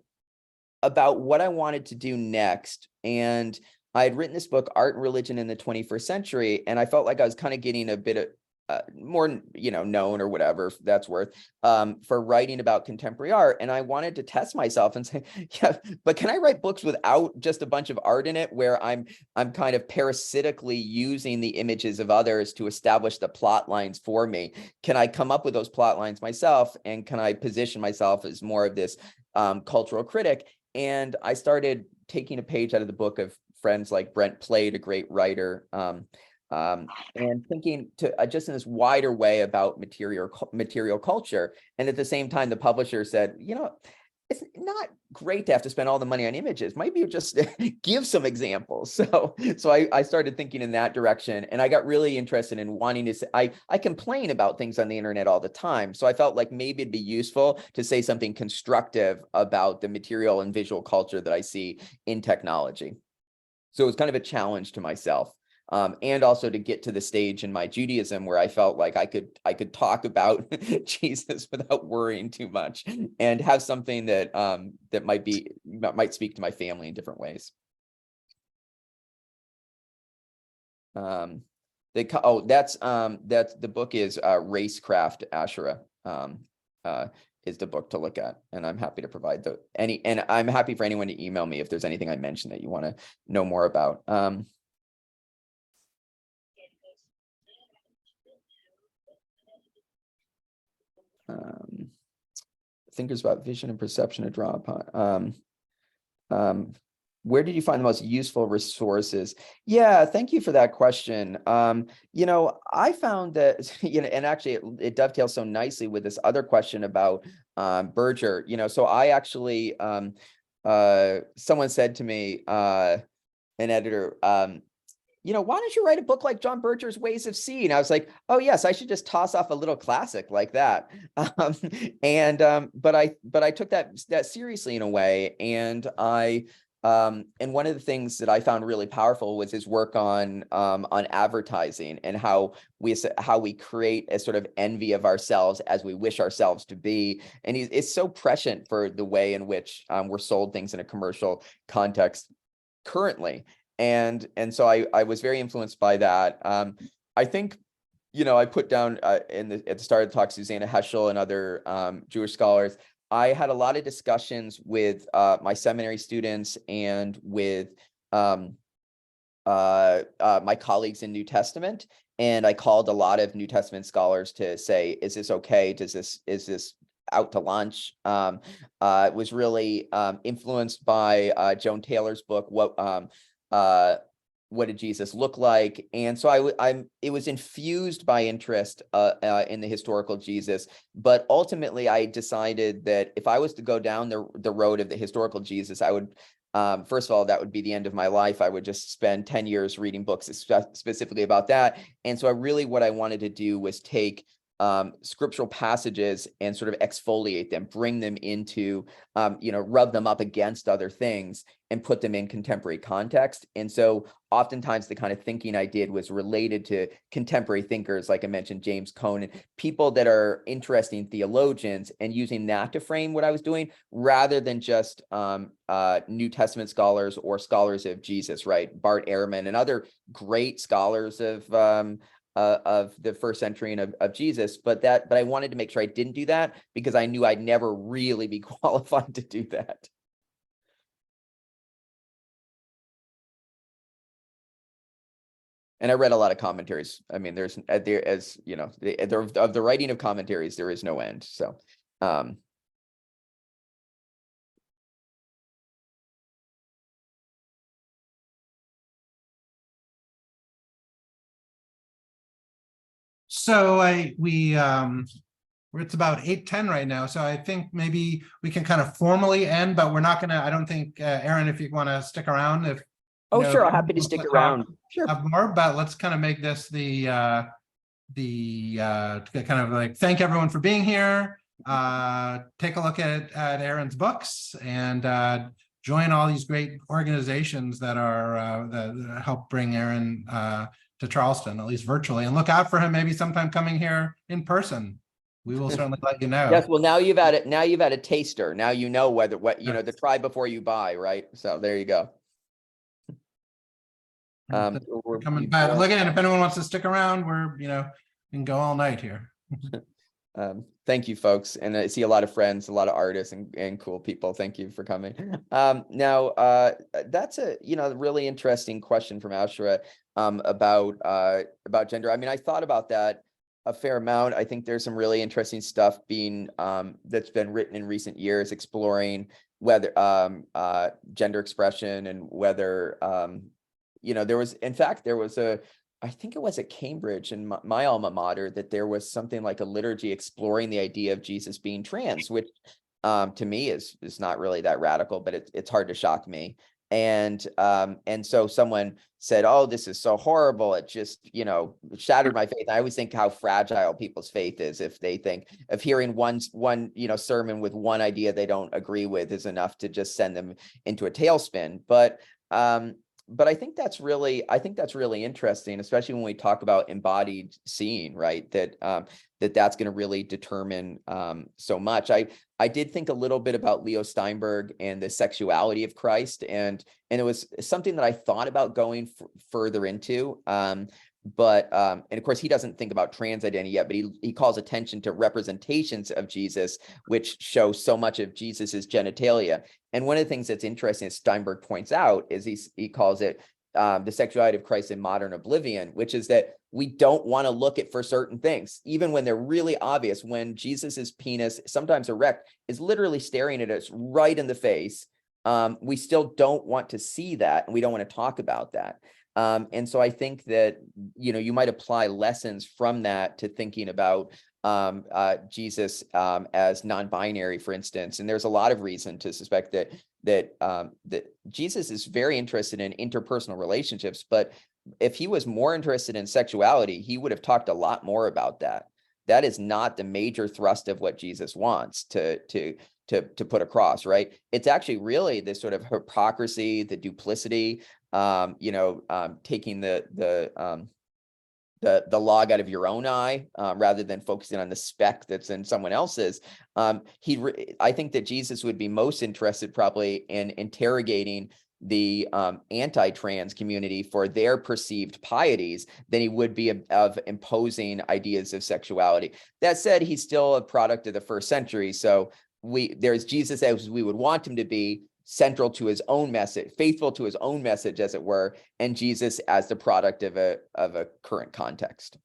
about what I wanted to do next. And I had written this book, Art and Religion in the 21st Century, and I felt like I was kind of getting a bit of more, known, or whatever, if that's worth, for writing about contemporary art. And I wanted to test myself and say, yeah, but can I write books without just a bunch of art in it, where I'm kind of parasitically using the images of others to establish the plot lines for me? Can I come up with those plot lines myself? And can I position myself as more of this cultural critic? And I started taking a page out of the book of friends like Brent Plade, a great writer, and thinking to just in this wider way about material culture. And at the same time, the publisher said, it's not great to have to spend all the money on images. Might be just give some examples. So I started thinking in that direction, and I got really interested in wanting to say, I complain about things on the internet all the time. So I felt like maybe it'd be useful to say something constructive about the material and visual culture that I see in technology. So it was kind of a challenge to myself. And also to get to the stage in my Judaism where I felt like I could talk about Jesus without worrying too much, and have something that that might speak to my family in different ways. That's the book is Racecraft Asherah is the book to look at, and I'm happy to provide and I'm happy for anyone to email me if there's anything I mentioned that you want to know more about. Thinkers about vision and perception to draw upon. Where did you find the most useful resources? Yeah, thank you for that question. I found that, and actually it dovetails so nicely with this other question about Berger. So I actually, someone said to me, an editor, why don't you write a book like John Berger's Ways of Seeing? I was like, oh yes, I should just toss off a little classic like that. But I took that seriously in a way, and and one of the things that I found really powerful was his work on advertising, and how we create a sort of envy of ourselves as we wish ourselves to be. And it's so prescient for the way in which we're sold things in a commercial context currently. And so I was very influenced by that. I think, I put down at the start of the talk, Susanna Heschel and other Jewish scholars. I had a lot of discussions with my seminary students and with my colleagues in New Testament. And I called a lot of New Testament scholars to say, is this okay? Is this out to lunch? It was really influenced by Joan Taylor's book, What did Jesus look like? And so it was infused by interest in the historical Jesus. But ultimately, I decided that if I was to go down the road of the historical Jesus, I would, first of all, that would be the end of my life. I would just spend 10 years reading books specifically about that. And so what I wanted to do was take scriptural passages and sort of exfoliate them, bring them into, rub them up against other things and put them in contemporary context. And so oftentimes the kind of thinking I did was related to contemporary thinkers, like I mentioned, James Cone, and people that are interesting theologians, and using that to frame what I was doing, rather than just New Testament scholars or scholars of Jesus, right? Bart Ehrman and other great scholars of the first century and of Jesus, but I wanted to make sure I didn't do that, because I knew I'd never really be qualified to do that. And I read a lot of commentaries. I mean, of the writing of commentaries, there is no end. So, it's about 8:10 right now, so I think maybe we can kind of formally end, but we're not gonna, I don't think, Aaron, if you want to stick around, sure, I'm happy to stick around. Sure. Have more, but let's kind of make this the kind of like, thank everyone for being here. Take a look at Aaron's books, and join all these great organizations that help bring Aaron to Charleston, at least virtually, and look out for him maybe sometime coming here in person. We will certainly let you know. Yes, well, now you've had a taster. Now you know the try before you buy, right? So there you go. We're coming back. Look at it. If anyone wants to stick around, we can go all night here. Thank you, folks. And I see a lot of friends, a lot of artists and cool people. Thank you for coming. Now, that's a really interesting question from Asherah about gender. I mean, I thought about that a fair amount. I think there's some really interesting stuff that's been written in recent years, exploring whether gender expression, and whether I think it was at Cambridge, in my alma mater, that there was something like a liturgy exploring the idea of Jesus being trans, which to me is not really that radical, but it's hard to shock me. And so someone said, "Oh, this is so horrible. It just, shattered my faith." I always think how fragile people's faith is if they think of hearing one sermon with one idea they don't agree with is enough to just send them into a tailspin. But I think that's really interesting, especially when we talk about embodied seeing, right? That's going to really determine so much. I did think a little bit about Leo Steinberg and the sexuality of Christ, and it was something that I thought about going further into. But and of course, he doesn't think about trans identity yet, but he calls attention to representations of Jesus, which show so much of Jesus's genitalia. And one of the things that's interesting, as Steinberg points out, is he calls it the sexuality of Christ in modern oblivion, which is that we don't want to look at for certain things, even when they're really obvious. When Jesus's penis, sometimes erect, is literally staring at us right in the face, we still don't want to see that, and we don't want to talk about that. And so I think that, you might apply lessons from that to thinking about Jesus as non-binary, for instance. And there's a lot of reason to suspect that Jesus is very interested in interpersonal relationships, but if he was more interested in sexuality, he would have talked a lot more about that. That is not the major thrust of what Jesus wants to put across, right? It's actually really this sort of hypocrisy, the duplicity, taking the log out of your own eye rather than focusing on the speck that's in someone else's. I think that Jesus would be most interested probably in interrogating the anti-trans community for their perceived pieties than he would be of imposing ideas of sexuality. That said, he's still a product of the first century, so there's Jesus as we would want him to be, central to his own message, faithful to his own message, as it were, and Jesus as the product of a current context.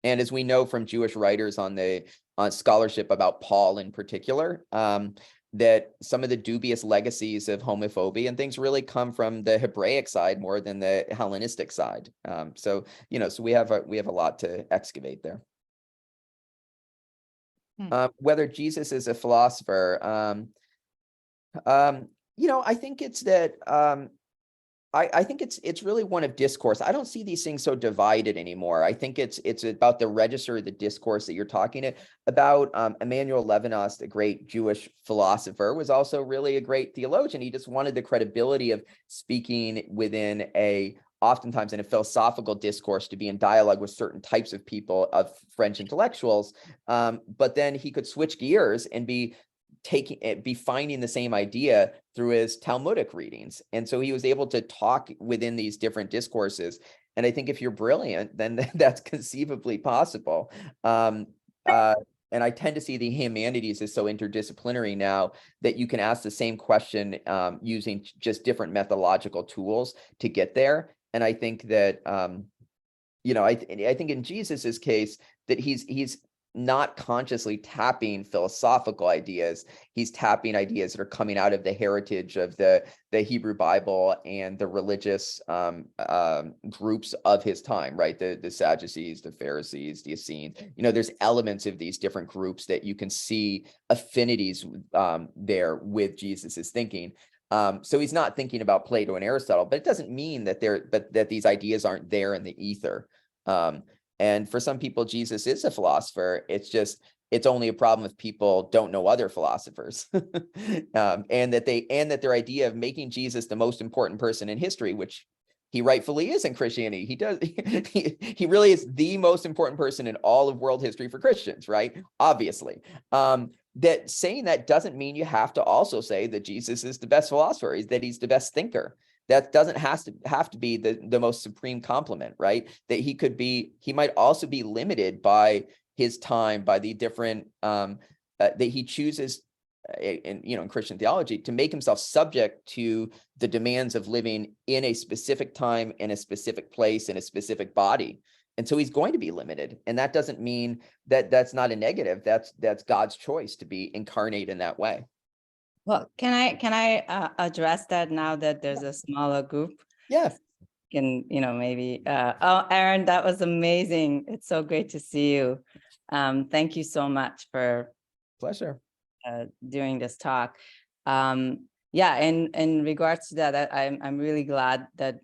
And as we know from Jewish writers on scholarship about Paul in particular, that some of the dubious legacies of homophobia and things really come from the Hebraic side more than the Hellenistic side. So we have a lot to excavate there. Whether Jesus is a philosopher, I think it's that. I think it's really one of discourse. I don't see these things so divided anymore. I think it's about the register of the discourse that you're talking about. Emmanuel Levinas, the great Jewish philosopher, was also really a great theologian. He just wanted the credibility of speaking within oftentimes in a philosophical discourse, to be in dialogue with certain types of people, of French intellectuals. But then he could switch gears and be finding the same idea through his Talmudic readings. And so he was able to talk within these different discourses. And I think if you're brilliant, then that's conceivably possible. And I tend to see the humanities as so interdisciplinary now that you can ask the same question using just different methodological tools to get there. And I think that, I think in Jesus's case that he's not consciously tapping philosophical ideas. He's tapping ideas that are coming out of the heritage of the Hebrew Bible and the religious groups of his time, right? The Sadducees, the Pharisees, the Essenes. There's elements of these different groups that you can see affinities there with Jesus's thinking. So he's not thinking about Plato and Aristotle, but it doesn't mean that that these ideas aren't there in the ether. And for some people, Jesus is a philosopher. It's only a problem if people don't know other philosophers, and that their idea of making Jesus the most important person in history, which he rightfully is in Christianity. He really is the most important person in all of world history for Christians, right? Obviously. That saying that doesn't mean you have to also say that Jesus is the best philosopher, that he's the best thinker. That doesn't have to be the most supreme compliment, right? That he might also be limited by his time, by the different that he chooses in Christian theology to make himself subject to the demands of living in a specific time, in a specific place, in a specific body. And so he's going to be limited. And that doesn't mean that that's not a negative. That's God's choice to be incarnate in that way. Well, can I address that now that there's a smaller group? Yes. Maybe. Oh, Aaron, that was amazing. It's so great to see you. Thank you so much for Pleasure. During this talk. Yeah, in regards to that, I'm really glad that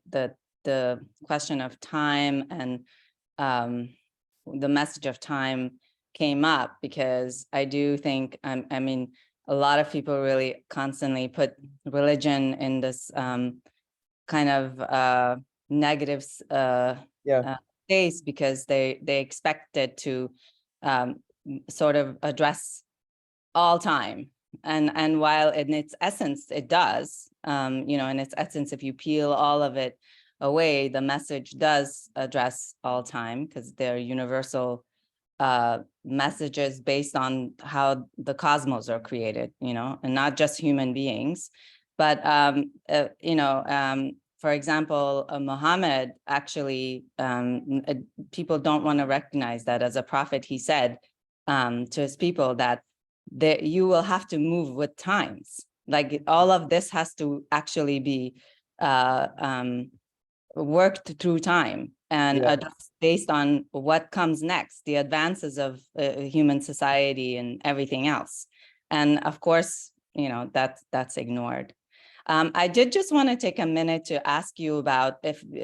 the question of time and the message of time came up, because I do think, I mean, a lot of people really constantly put religion in this kind of negative space, because they expect it to sort of address all time. And while in its essence, it does, in its essence, if you peel all of it away, the message does address all time, because they're universal messages based on how the cosmos are created, and not just human beings. But, for example, Muhammad actually, people don't want to recognize that as a prophet. He said to his people that you will have to move with times. Like all of this has to actually be worked through time and based on what comes next, the advances of human society and everything else. And of course, that's ignored. I did just want to take a minute to ask you about,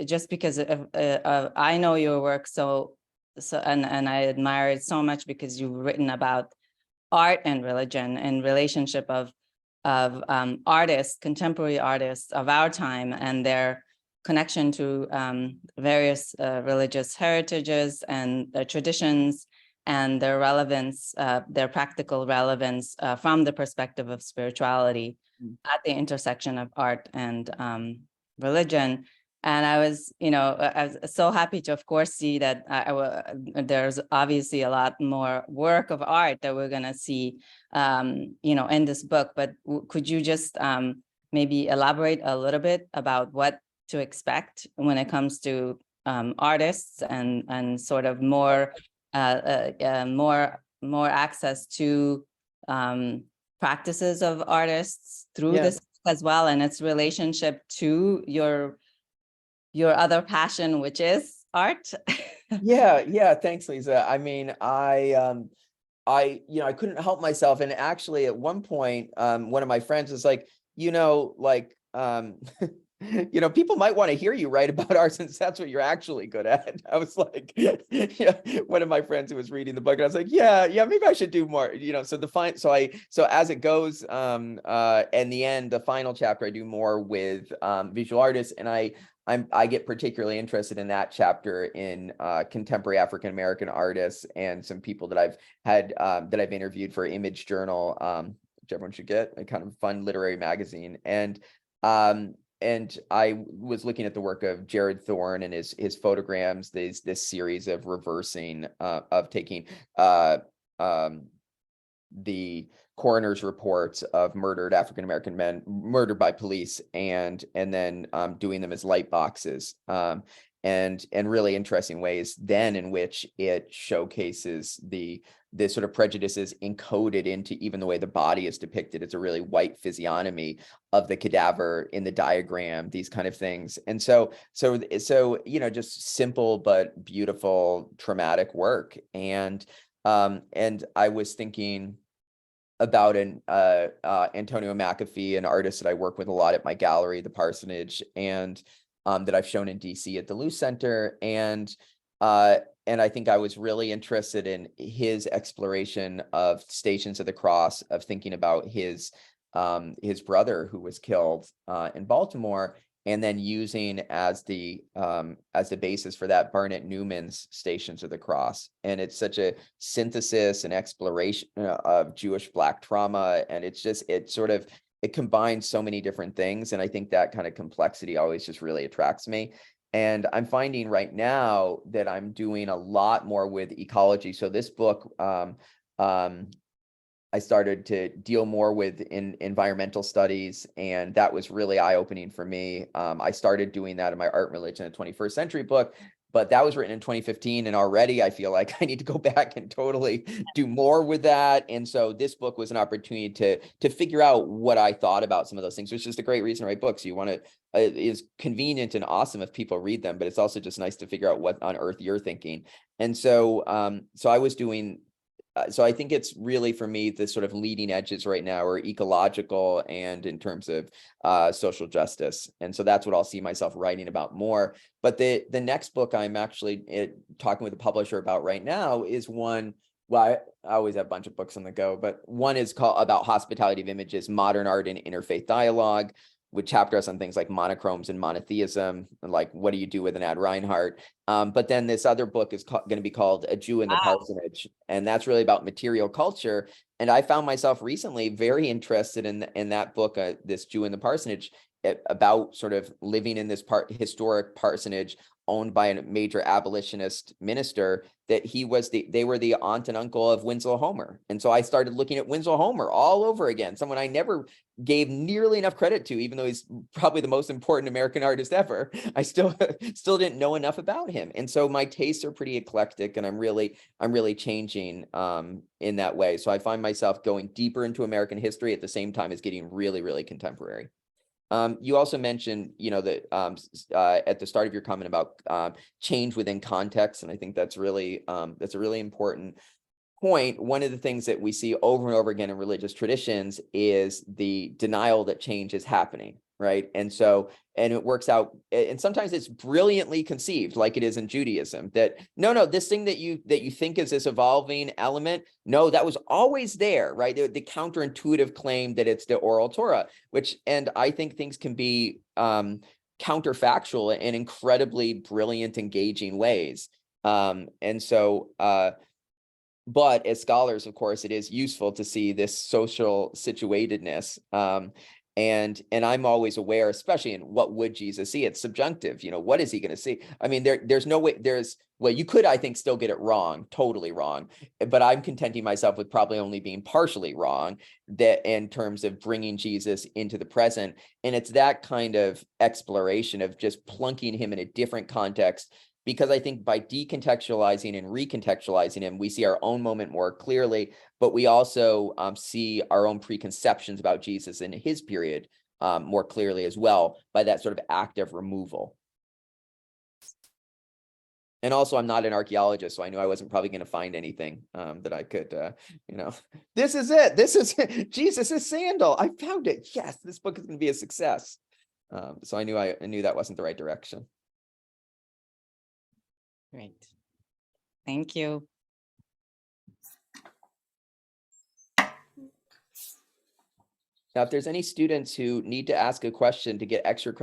just because I know your work and I admire it so much, because you've written about art and religion and relationship of artists, contemporary artists of our time, and their connection to various religious heritages and their traditions, and their relevance, their practical relevance from the perspective of spirituality at the intersection of art and religion. And I was so happy to, of course, see that there's obviously a lot more work of art that we're going to see, in this book. But could you just maybe elaborate a little bit about what to expect when it comes to artists and sort of more access to practices of artists through this as well, and its relationship to your other passion, which is art? Yeah. Thanks, Lisa. I mean, I couldn't help myself. And actually at one point, one of my friends was like, people might want to hear you write about art, since that's what you're actually good at. I was like, one of my friends who was reading the book, and I was like, yeah, maybe I should do more, so as it goes, in the end, the final chapter, I do more with visual artists, and I get particularly interested in that chapter in contemporary African-American artists, and some people that I've had that I've interviewed for Image Journal, which everyone should get, a kind of fun literary magazine. And I was looking at the work of Jared Thorne and his photograms, this series of reversing of taking the coroner's reports of murdered African-American men murdered by police, and then doing them as light boxes, and really interesting ways then in which it showcases the sort of prejudices encoded into even the way the body is depicted. It's a really white physiognomy of the cadaver in the diagram, these kind of things. And so just simple but beautiful, traumatic work. And I was thinking about Antonio McAfee, an artist that I work with a lot at my gallery, the Parsonage, and that I've shown in DC at the Luce Center. And I think I was really interested in his exploration of Stations of the Cross, of thinking about his brother who was killed in Baltimore, and then using as the basis for that Barnett Newman's Stations of the Cross. And it's such a synthesis and exploration of Jewish Black trauma, and it combines so many different things. And I think that kind of complexity always just really attracts me. And I'm finding right now that I'm doing a lot more with ecology. So this book, I started to deal more with environmental studies, and that was really eye-opening for me. I started doing that in my Art and Religion, a 21st Century book, but that was written in 2015, and already I feel like I need to go back and totally do more with that. And so this book was an opportunity to figure out what I thought about some of those things, which is just a great reason to write books. You want to, it is convenient and awesome if people read them, but it's also just nice to figure out what on earth you're thinking. And so, so I was doing so I think it's really, for me, the sort of leading edges right now are ecological and in terms of social justice. And so that's what I'll see myself writing about more. But the next book I'm actually talking with the publisher about right now is one, well, I always have a bunch of books on the go, but one is called about hospitality of images, modern art and interfaith dialogue, with chapters on things like monochromes and monotheism, and like, what do you do with an Ad Reinhardt? But then this other book is going to be called A Jew in the Parsonage, and that's really about material culture. And I found myself recently very interested in that book, this Jew in the Parsonage, about sort of living in this historic parsonage owned by a major abolitionist minister, that they were the aunt and uncle of Winslow Homer. And so I started looking at Winslow Homer all over again, someone I never gave nearly enough credit to, even though he's probably the most important American artist ever. I still didn't know enough about him. And so my tastes are pretty eclectic, and I'm really changing in that way. So I find myself going deeper into American history at the same time as getting really, really contemporary. You also mentioned, that at the start of your comment about change within context, and I think that's a really important point. One of the things that we see over and over again in religious traditions is the denial that change is happening, right? And it works out, and sometimes it's brilliantly conceived, like it is in Judaism, that no, this thing that you think is this evolving element, no, that was always there, right? The counterintuitive claim that it's the oral Torah, and I think things can be counterfactual in incredibly brilliant, engaging ways. But as scholars, of course, it is useful to see this social situatedness. And I'm always aware, especially in what would Jesus see? It's subjunctive. What is he going to see? I mean, there's no way. You could, I think, still get it wrong, totally wrong. But I'm contenting myself with probably only being partially wrong, that in terms of bringing Jesus into the present. And it's that kind of exploration of just plunking him in a different context. Because I think by decontextualizing and recontextualizing him, we see our own moment more clearly, but we also see our own preconceptions about Jesus in his period more clearly as well, by that sort of active removal. And also, I'm not an archaeologist, so I knew I wasn't probably going to find anything that I could, this is it. This is Jesus' sandal. I found it. Yes, this book is going to be a success. So I knew that wasn't the right direction. Great. Thank you. Now, if there's any students who need to ask a question to get extra credit